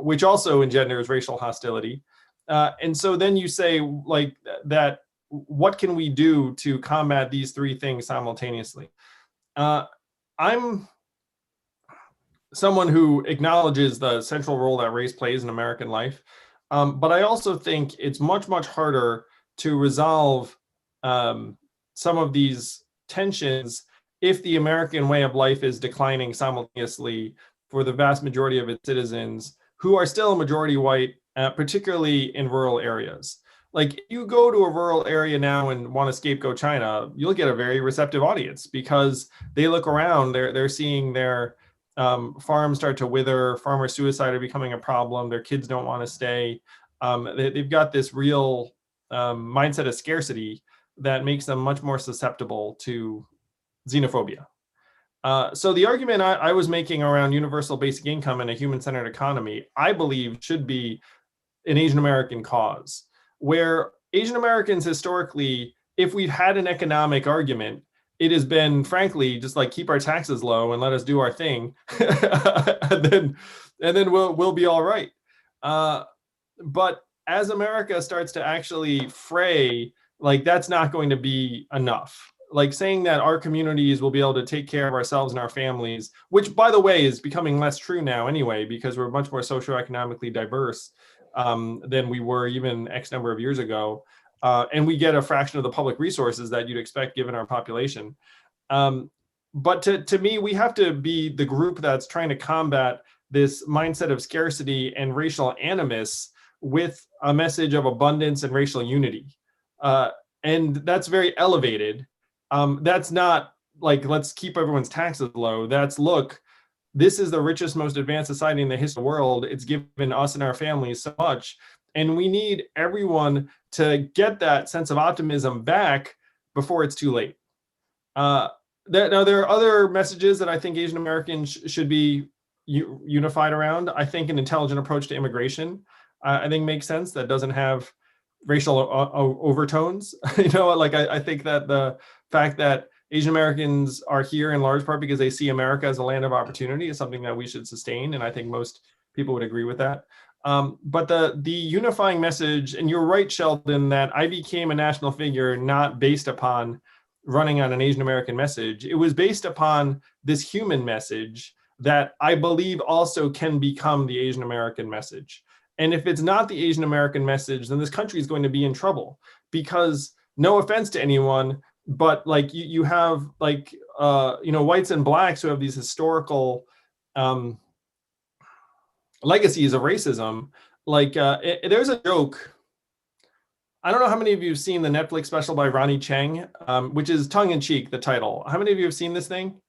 which also engenders racial hostility. And so then you say that, what can we do to combat these 3 things simultaneously? I'm someone who acknowledges the central role that race plays in American life. But I also think it's much, much harder to resolve some of these tensions if the American way of life is declining simultaneously for the vast majority of its citizens, who are still a majority white, particularly in rural areas. Like, you go to a rural area now and want to scapegoat China, you'll get a very receptive audience, because they look around, they're seeing their farms start to wither, farmer suicide are becoming a problem, their kids don't want to stay. They've got this real mindset of scarcity that makes them much more susceptible to xenophobia. So the argument I was making around universal basic income and a human-centered economy, I believe should be an Asian American cause, where Asian Americans historically, if we've had an economic argument, it has been, frankly, just like, keep our taxes low and let us do our thing, and then we'll be all right. But as America starts to actually fray, that's not going to be enough. Saying that our communities will be able to take care of ourselves and our families, which, by the way, is becoming less true now anyway, because we're much more socioeconomically diverse than we were even X number of years ago. And we get a fraction of the public resources that you'd expect given our population. But to me, we have to be the group that's trying to combat this mindset of scarcity and racial animus with a message of abundance and racial unity. And that's very elevated. That's not let's keep everyone's taxes low. That's, look, this is the richest, most advanced society in the history of the world. It's given us and our families so much. And we need everyone to get that sense of optimism back before it's too late. Now, there are other messages that I think Asian Americans should be unified around. I think an intelligent approach to immigration, I think, makes sense, that doesn't have racial overtones. I think that the fact that Asian Americans are here in large part because they see America as a land of opportunity is something that we should sustain. And I think most people would agree with that. But the unifying message, and you're right, Sheldon, that I became a national figure not based upon running on an Asian American message. It was based upon this human message that I believe also can become the Asian American message. And if it's not the Asian American message, then this country is going to be in trouble, because, no offense to anyone, but you have whites and blacks who have these historical legacies of racism. There's a joke. I don't know how many of you have seen the Netflix special by Ronnie Cheng, which is tongue-in-cheek, the title. How many of you have seen this thing?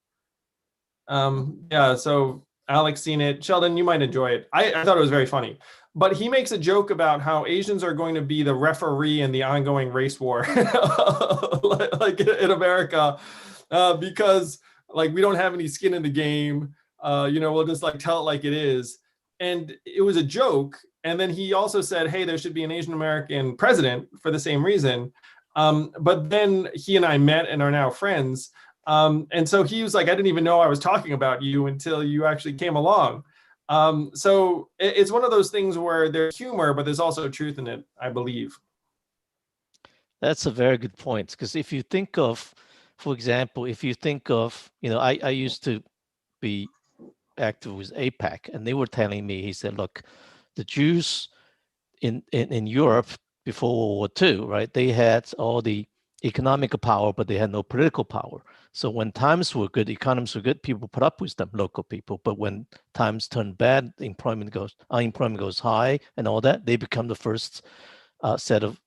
Yeah, so Alex seen it. Sheldon, you might enjoy it. I thought it was very funny. But he makes a joke about how Asians are going to be the referee in the ongoing race war in America, because we don't have any skin in the game. We'll just tell it like it is. And it was a joke. And then he also said, hey, there should be an Asian American president for the same reason. But then he and I met and are now friends. And so he was like, I didn't even know I was talking about you until you actually came along. So it's one of those things where there's humor, but there's also truth in it, I believe. That's a very good point, because if you think of, for example, if you think of, I used to be active with AIPAC, and they were telling me, he said, look, the Jews in Europe before World War II, right, they had all the economic power, but they had no political power. So when times were good, economies were good, people put up with them, local people. But when times turn bad, unemployment goes high and all that, they become the first set of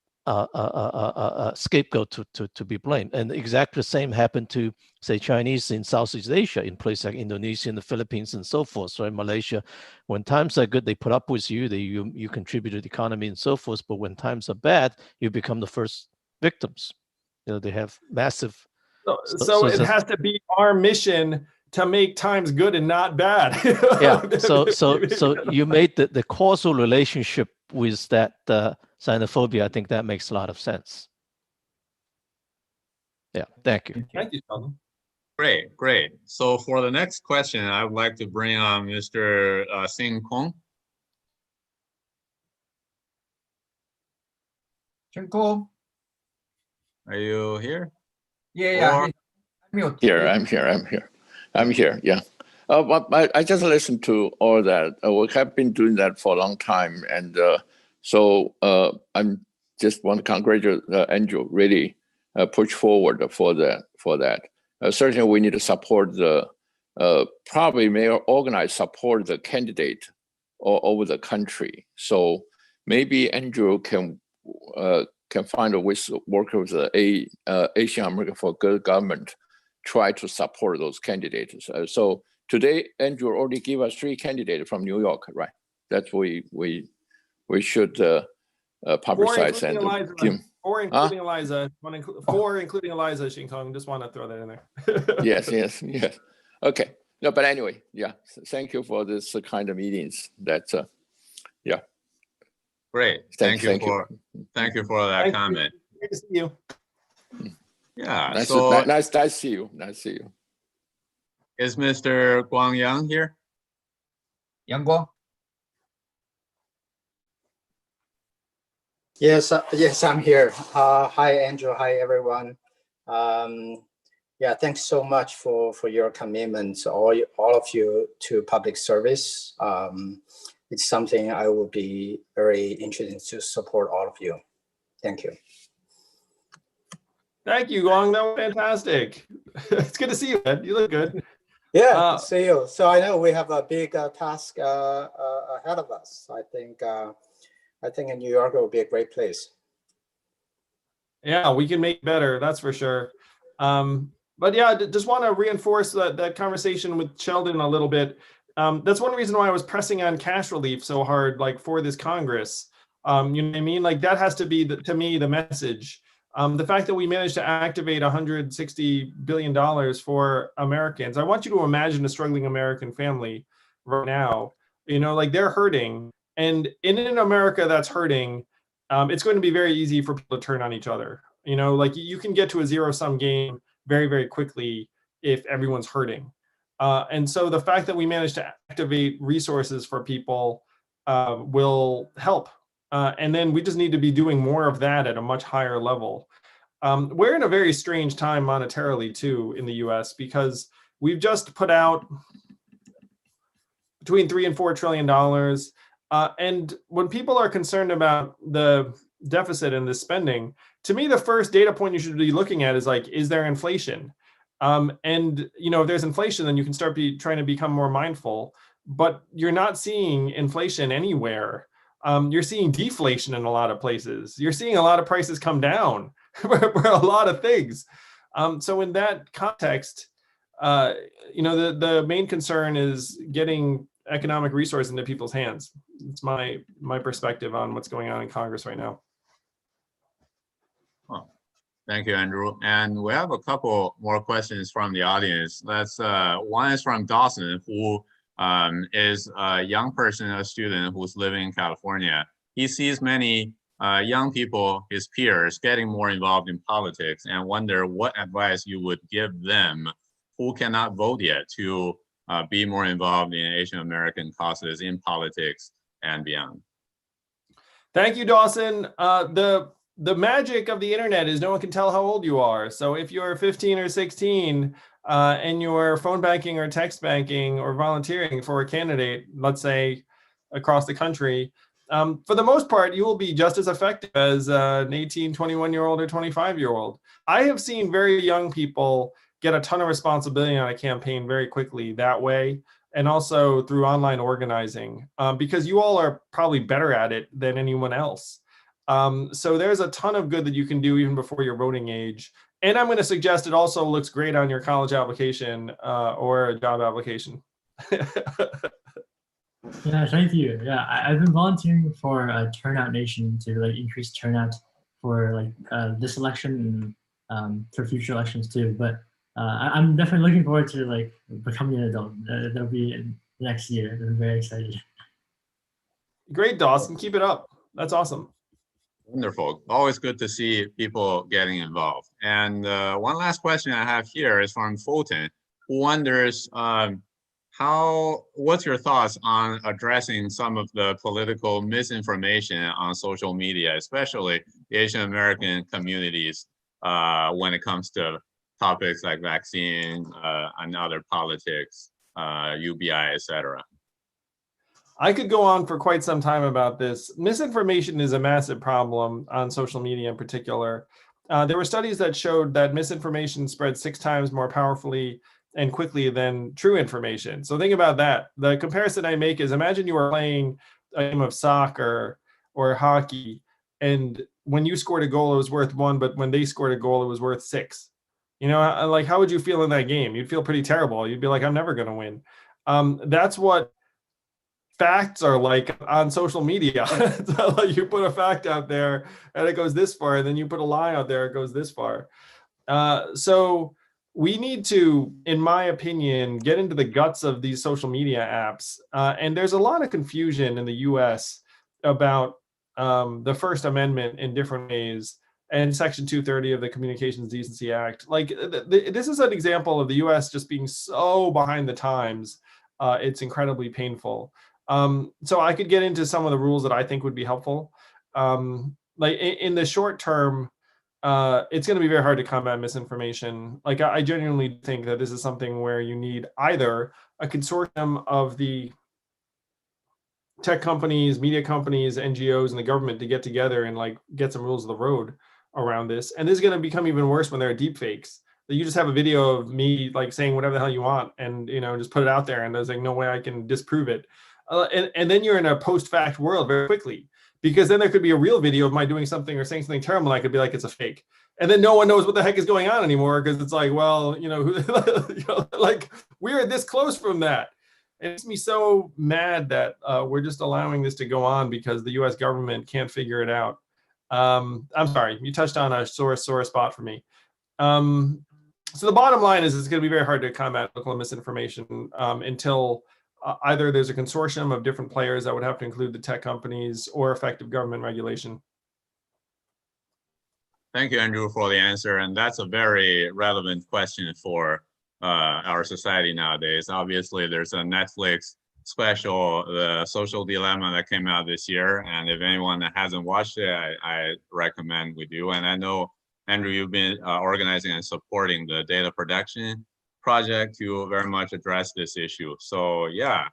scapegoat to be blamed. And exactly the same happened to, say, Chinese in Southeast Asia, in places like Indonesia and the Philippines and so forth. So in Malaysia, when times are good, they put up with you, you contribute to the economy and so forth. But when times are bad, you become the first victims. They have massive. So it has to be our mission to make times good and not bad. Yeah. So you made the causal relationship with that xenophobia. I think that makes a lot of sense. Yeah. Thank you. Thank you, Sheldon. Great. So for the next question, I would like to bring on Mr. Sing Kong. Chinko. Are you here? Yeah. I'm here. Yeah. But I just listened to all that. We have been doing that for a long time, and so I'm just want to congratulate Andrew. Really push forward for that. Certainly, we need to support the probably may organize support the candidate all over the country. So maybe Andrew can find a way to work with the Asian American for Good Government, try to support those candidates. So today, Andrew already gave us 3 candidates from New York, right? That we should publicize and give. 4 including Eliza. 4 including Eliza, Shin Kong. Just want to throw that in there. Yes. Okay. No, but anyway, yeah. Thank you for this kind of meetings. That's yeah. Great. Thank you for that comment. Great to see you. Yeah. Nice to see you. Nice to see you. Is Mr. Guang Yang here? Yang Guang. Yes, I'm here. Hi, Andrew. Hi, everyone. Yeah, thanks so much for your commitment, all of you, to public service. It's something I will be very interested to support all of you. Thank you. Thank you, Guang. That was fantastic. It's good to see you, man. You look good. Yeah, good to see you. So I know we have a big task ahead of us. I think in New York it will be a great place. Yeah, we can make better. That's for sure. But yeah, just want to reinforce that conversation with Sheldon a little bit. That's one reason why I was pressing on cash relief so hard, like for this Congress. You know what I mean? Like that has to be, to me, the message. The fact that we managed to activate $160 billion for Americans. I want you to imagine a struggling American family right now. You know, like they're hurting. And in an America that's hurting, it's going to be very easy for people to turn on each other. You know, like you can get to a zero-sum game very, very quickly if everyone's hurting. And so the fact that we managed to activate resources for people will help. And then we just need to be doing more of that at a much higher level. We're in a very strange time monetarily too in the US, because we've just put out between $3 and $4 trillion. And when people are concerned about the deficit and the spending, to me, the first data point you should be looking at is like, is there inflation? And you know, if there's inflation, then you can start trying to become more mindful. But you're not seeing inflation anywhere. You're seeing deflation in a lot of places. You're seeing a lot of prices come down for a lot of things. So in that context, you know, the main concern is getting economic resource into people's hands. It's my perspective on what's going on in Congress right now. Thank you, Andrew. And we have a couple more questions from the audience. One is from Dawson, who is a young person, a student who's living in California. He sees many young people, his peers, getting more involved in politics and wonder what advice you would give them who cannot vote yet to be more involved in Asian American causes in politics and beyond. Thank you, Dawson. The magic of the internet is no one can tell how old you are. So if you're 15 or 16 and you're phone banking or text banking or volunteering for a candidate, let's say across the country, for the most part, you will be just as effective as an 18, 21-year-old or 25-year-old. I have seen very young people get a ton of responsibility on a campaign very quickly that way, and also through online organizing, because you all are probably better at it than anyone else. So there's a ton of good that you can do even before your voting age. And I'm going to suggest it also looks great on your college application or a job application. Yeah, thank you. Yeah, I've been volunteering for Turnout Nation to like increase turnout for like this election and for future elections too. But I'm definitely looking forward to like becoming an adult. That'll be next year. I'm very excited. Great, Dawson. Keep it up. That's awesome. Wonderful. Always good to see people getting involved. And one last question I have here is from Fulton, who wonders, what's your thoughts on addressing some of the political misinformation on social media, especially the Asian American communities, when it comes to topics like vaccine and other politics, UBI, etc.? I could go on for quite some time about this. Misinformation is a massive problem on social media in particular. There were studies that showed that misinformation spreads 6 times more powerfully and quickly than true information. So think about that. The comparison I make is, imagine you were playing a game of soccer or hockey, and when you scored a goal, it was worth 1, but when they scored a goal, it was worth 6. You know, like, how would you feel in that game? You'd feel pretty terrible. You'd be like, I'm never going to win. That's what facts are like on social media. So like, you put a fact out there and it goes this far, and then you put a lie out there, it goes this far. So we need to, in my opinion, get into the guts of these social media apps. And there's a lot of confusion in the US about the First Amendment in different ways and Section 230 of the Communications Decency Act. Like, this is an example of the US just being so behind the times. It's incredibly painful. So I could get into some of the rules that I think would be helpful. Like in the short term, it's going to be very hard to combat misinformation. Like, I genuinely think that this is something where you need either a consortium of the tech companies, media companies, NGOs, and the government to get together and like get some rules of the road around this. And this is going to become even worse when there are deep fakes. That you just have a video of me like saying whatever the hell you want, and just put it out there, and there's like no way I can disprove it. And then you're in a post-fact world very quickly, because then there could be a real video of my doing something or saying something terrible, and I could be like, it's a fake. And then no one knows what the heck is going on anymore, because it's like, well, like, we're this close from that. It makes me so mad that we're just allowing this to go on because the US government can't figure it out. I'm sorry, you touched on a sore spot for me. So the bottom line is, it's going to be very hard to combat local misinformation until either there's a consortium of different players that would have to include the tech companies, or effective government regulation. Thank you, Andrew, for the answer. And that's a very relevant question for our society nowadays. Obviously, there's a Netflix special, The Social Dilemma, that came out this year. And if anyone that hasn't watched it, I recommend we do. And I know, Andrew, you've been organizing and supporting the data protection project to very much address this issue. So yeah,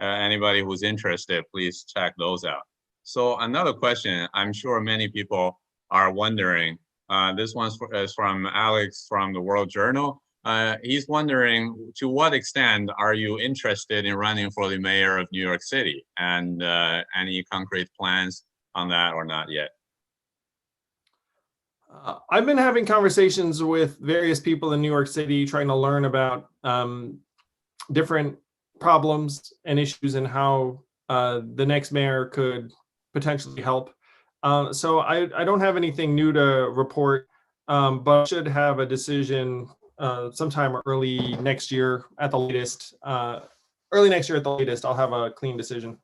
anybody who's interested, please check those out. So another question I'm sure many people are wondering, this one is from Alex from the World Journal. He's wondering, to what extent are you interested in running for the mayor of New York City, and any concrete plans on that or not yet? I've been having conversations with various people in New York City, trying to learn about different problems and issues, and how the next mayor could potentially help. So I don't have anything new to report, but should have a decision sometime early next year at the latest. Early next year at the latest, I'll have a clean decision.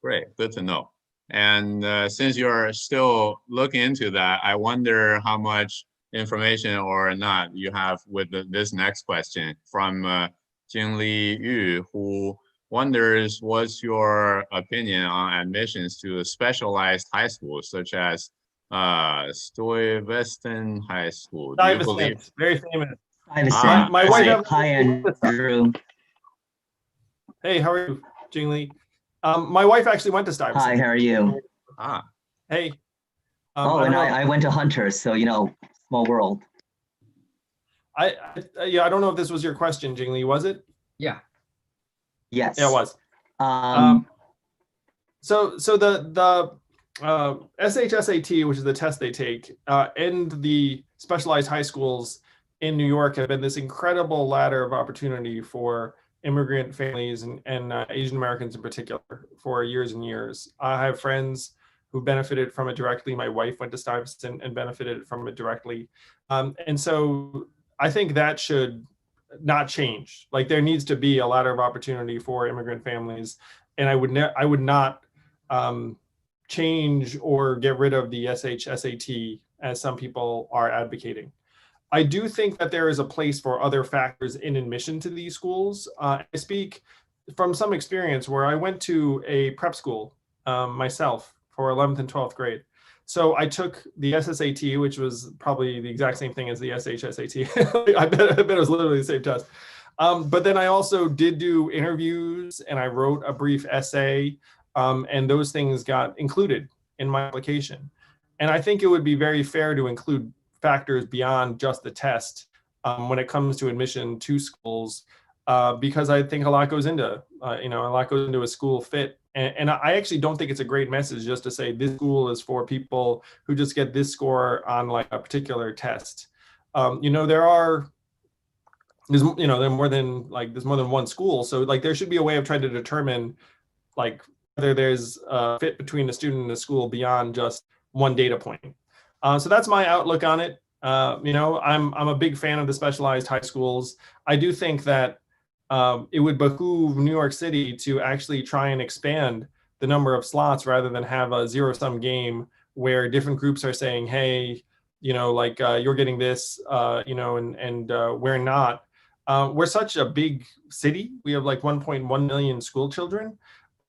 Great, good to know. And since you're still looking into that, I wonder how much information or not you have with this next question from Jingli Yu, who wonders what's your opinion on admissions to specialized high schools such as Stuyvesant High School. Do you believe? Stuyvesant, very famous. Ah, My I wife see. have- Hi, Andrew. Hey, how are you, Jingli? My wife actually went to Stuyvesant. Hi, how are you? Ah. Hey. Oh, I and don't know. I went to Hunter, so you know, small world. Yeah, I don't know if this was your question, Jingli. Was it? Yeah. Yes. Yeah, it was. So the SHSAT, which is the test they take, and the specialized high schools in New York have been this incredible ladder of opportunity for immigrant families and Asian Americans in particular for years and years. I have friends who benefited from it directly. My wife went to Stuyvesant and benefited from it directly. And so I think that should not change. Like there needs to be a ladder of opportunity for immigrant families. And I would not change or get rid of the SHSAT as some people are advocating. I do think that there is a place for other factors in admission to these schools. I speak from some experience where I went to a prep school myself for 11th and 12th grade. So I took the SSAT, which was probably the exact same thing as the SHSAT. I bet it was literally the same test. But then I also did do interviews and I wrote a brief essay, and those things got included in my application. And I think it would be very fair to include factors beyond just the test when it comes to admission to schools, because I think a lot goes into, a school fit. And I actually don't think it's a great message just to say this school is for people who just get this score on like a particular test. There's more than one school. So like there should be a way of trying to determine like whether there's a fit between a student and a school beyond just one data point. So that's my outlook on it. I'm a big fan of the specialized high schools. I do think that it would behoove New York City to actually try and expand the number of slots rather than have a zero-sum game where different groups are saying, hey, you're getting this, and we're not. We're such a big city. We have like 1.1 million school children.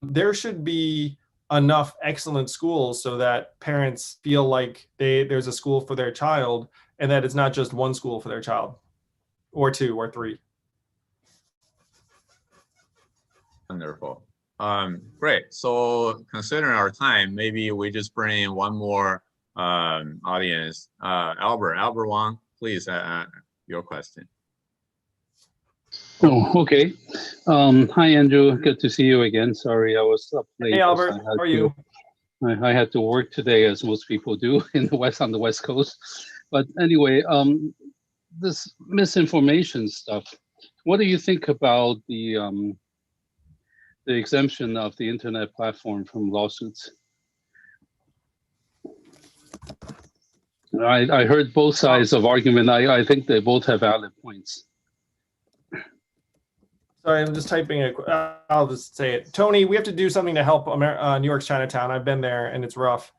There should be enough excellent schools so that parents feel like there's a school for their child and that it's not just one school for their child or two or three. Wonderful. Great. So considering our time, maybe we just bring in one more audience. Albert Wang, please, your question. Oh, okay. Hi, Andrew. Good to see you again. Sorry, I was up late. Hey, Albert. How are you? I had to work today, as most people do on the West Coast. But anyway, this misinformation stuff. What do you think about the exemption of the internet platform from lawsuits? I heard both sides of argument. I think they both have valid points. Sorry, I'm just typing it. I'll just say it. Tony, we have to do something to help New York's Chinatown. I've been there and it's rough.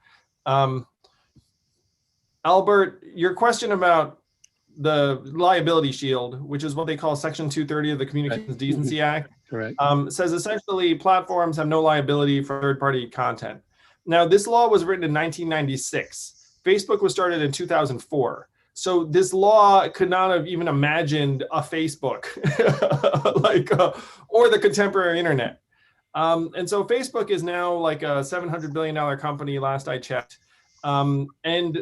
Albert, your question about the liability shield, which is what they call Section 230 of the Communications Decency Act, Correct. Says essentially platforms have no liability for third-party content. Now, this law was written in 1996. Facebook was started in 2004. So this law could not have even imagined a Facebook, or the contemporary internet. And so Facebook is now like a $700 billion company, last I checked. And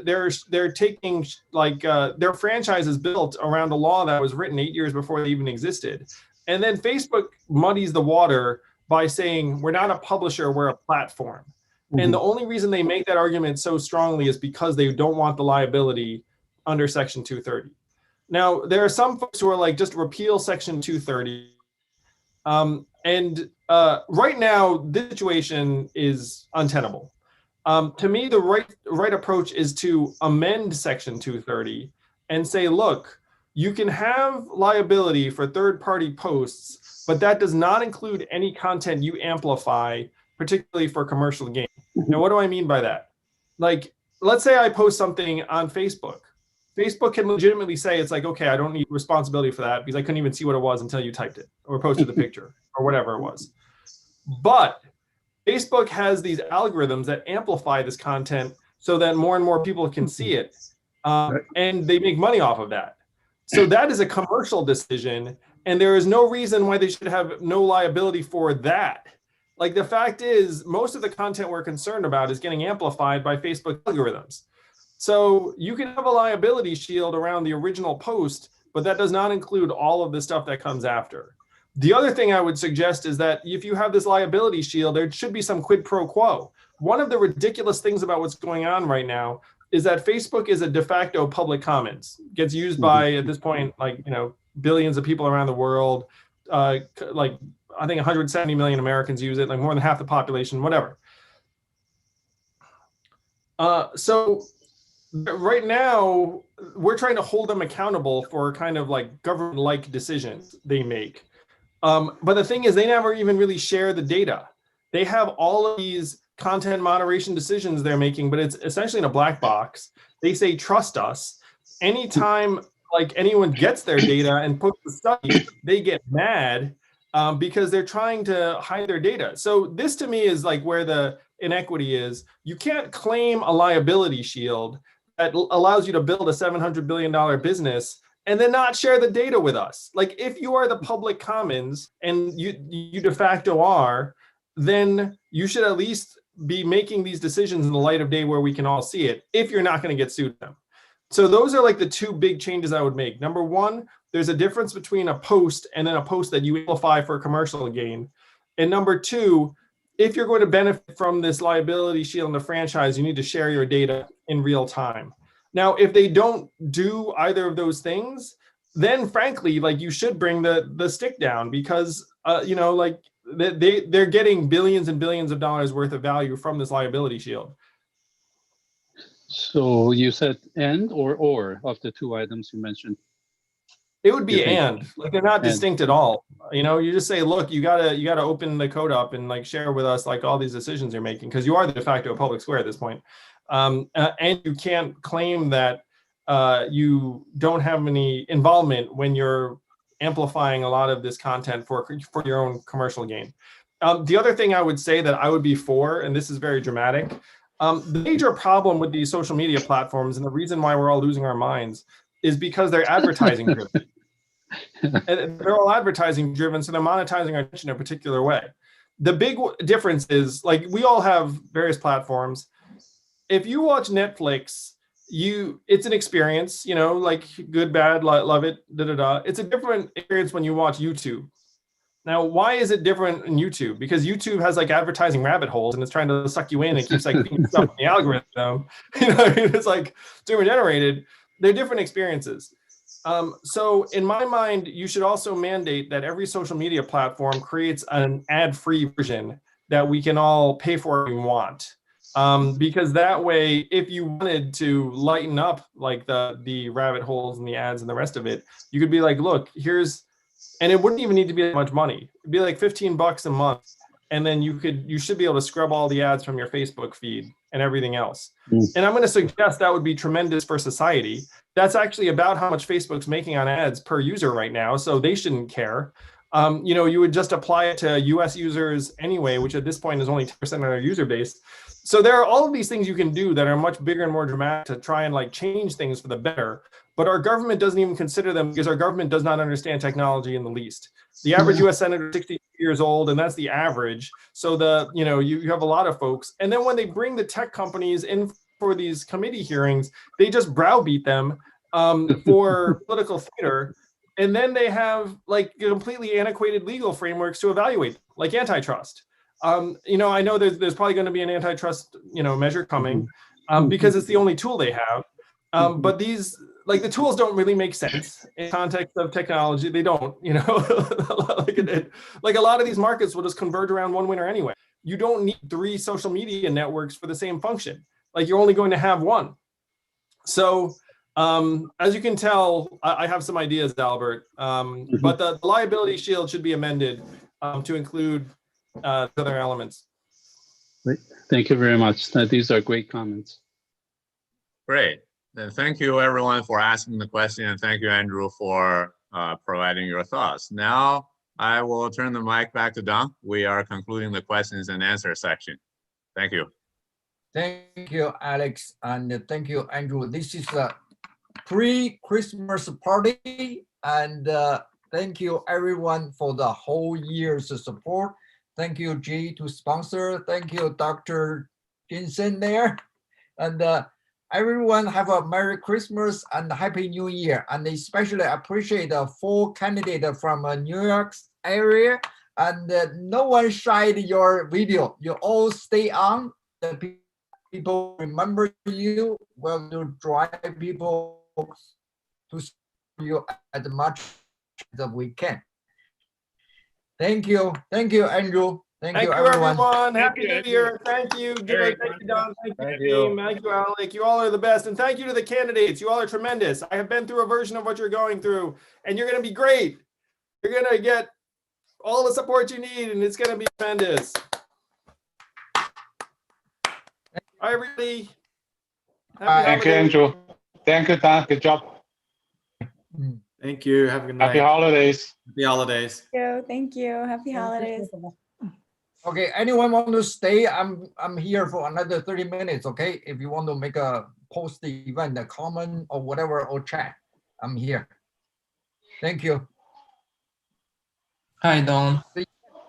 they're taking their franchise is built around a law that was written 8 years before they even existed. And then Facebook muddies the water by saying, we're not a publisher, we're a platform. Mm-hmm. And the only reason they make that argument so strongly is because they don't want the liability under Section 230. Now, there are some folks who are like, just repeal Section 230. Right now, this situation is untenable. To me, the right approach is to amend Section 230 and say, look, you can have liability for third-party posts, but that does not include any content you amplify, particularly for commercial gain. Now, what do I mean by that? Like, let's say I post something on Facebook Facebook can legitimately say, it's like, okay, I don't need responsibility for that because I couldn't even see what it was until you typed it or posted the picture or whatever it was. But Facebook has these algorithms that amplify this content so that more and more people can see it. And they make money off of that. So that is a commercial decision. And there is no reason why they should have no liability for that. Like, the fact is, most of the content we're concerned about is getting amplified by Facebook algorithms. So you can have a liability shield around the original post, but that does not include all of the stuff that comes after. The other thing I would suggest is that if you have this liability shield, there should be some quid pro quo. One of the ridiculous things about what's going on right now is that Facebook is a de facto public commons. Gets used by, at this point, like, you know, billions of people around the world. Like, I think 170 million Americans use it, like more than half the population, whatever. So right now, we're trying to hold them accountable for kind of like government-like decisions they make. But the thing is, they never even really share the data. They have all of these content moderation decisions they're making, but it's essentially in a black box. They say, trust us. Anytime like anyone gets their data and puts the study, they get mad because they're trying to hide their data. So this to me is like where the inequity is. You can't claim a liability shield that allows you to build a $700 billion business and then not share the data with us. Like, if you are the public commons and you de facto are, then you should at least be making these decisions in the light of day where we can all see it, if you're not going to get sued them. So those are like the two big changes I would make. Number one, there's a difference between a post and then a post that you amplify for commercial gain. And number two, if you're going to benefit from this liability shield in the franchise, you need to share your data in real time. Now, if they don't do either of those things, then frankly, like, you should bring the stick down, because you know, like, they're getting billions and billions of dollars worth of value from this liability shield. So you said and or of the two items you mentioned? It would be You think- and, like, they're not distinct at all. You know, you just say, look, you gotta open the code up and like share with us like all these decisions you're making, because you are the de facto public square at this point. And you can't claim that you don't have any involvement when you're amplifying a lot of this content for your own commercial gain. The other thing I would say that I would be for, and this is very dramatic, the major problem with these social media platforms, and the reason why we're all losing our minds, is because they're advertising driven. And they're all advertising driven, so they're monetizing our attention in a particular way. The big difference is, like, we all have various platforms. If you watch Netflix, it's an experience, you know, like good, bad, love it, It's a different experience when you watch YouTube. Now, why is it different in YouTube? Because YouTube has like advertising rabbit holes and it's trying to suck you in and keeps like feeding stuff in the algorithm. You know, it's like super generated. They're different experiences. So in my mind, you should also mandate that every social media platform creates an ad-free version that we can all pay for if we want. Because that way, if you wanted to lighten up like the rabbit holes and the ads and the rest of it, you could be like, look, and it wouldn't even need to be that much money. It'd be like $15 a month. And then you should be able to scrub all the ads from your Facebook feed and everything else. And I'm going to suggest that would be tremendous for society. That's actually about how much Facebook's making on ads per user right now. So they shouldn't care. You know, you would just apply it to US users anyway, which at this point is only 10% of their user base. So there are all of these things you can do that are much bigger and more dramatic to try and like change things for the better. But our government doesn't even consider them because our government does not understand technology in the least. The average US senator is 60 years old, and that's the average. So you have a lot of folks. And then when they bring the tech companies in for these committee hearings, they just browbeat them for political theater. And then they have like completely antiquated legal frameworks to evaluate, like antitrust. You know, I know there's probably going to be an antitrust, measure coming because it's the only tool they have. But these, like, the tools don't really make sense in context of technology. They don't, like a lot of these markets will just converge around one winner anyway. You don't need 3 social media networks for the same function. Like, you're only going to have one. So as you can tell, I have some ideas, Albert, but the liability shield should be amended to include other elements. Great. Thank you very much. These are great comments. Great. Thank you, everyone, for asking the question, and thank you, Andrew, for providing your thoughts. Now, I will turn the mic back to Don. We are concluding the questions and answer section. Thank you. Thank you, Alex, and thank you, Andrew. This is a pre-Christmas party, and thank you, everyone, for the whole year's support. Thank you, Jay, to sponsor. Thank you, Dr. Jensen there, and everyone have a Merry Christmas and Happy New Year. And especially appreciate the 4 candidates from New York area. And no one shied your video. You all stay on. The people remember you. Well, to drive people to see you as much as we can. Thank you. Thank you, Andrew. Thank you, everyone. Happy New Year. Thank you, Jay. Thank you, Don. Thank you, team. Thank you, Alec. You all are the best. And thank you to the candidates. You all are tremendous. I have been through a version of what you're going through, and you're going to be great. You're going to get all the support you need, and it's going to be tremendous. Bye, everybody. Thank you, Andrew. Thank you, Don. Good job. Thank you. Have a good night. Happy holidays. Happy holidays. Thank you. Happy holidays. Okay, anyone want to stay? I'm here for another 30 minutes, okay? If you want to make a post the event, a comment or whatever, or chat, I'm here. Thank you. Hi, Don.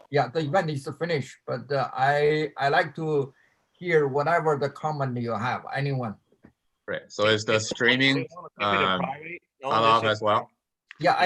Yeah, the event is finished, but I like to hear whatever the comment you have, anyone. Great. So is the streaming cut off as well? Yeah,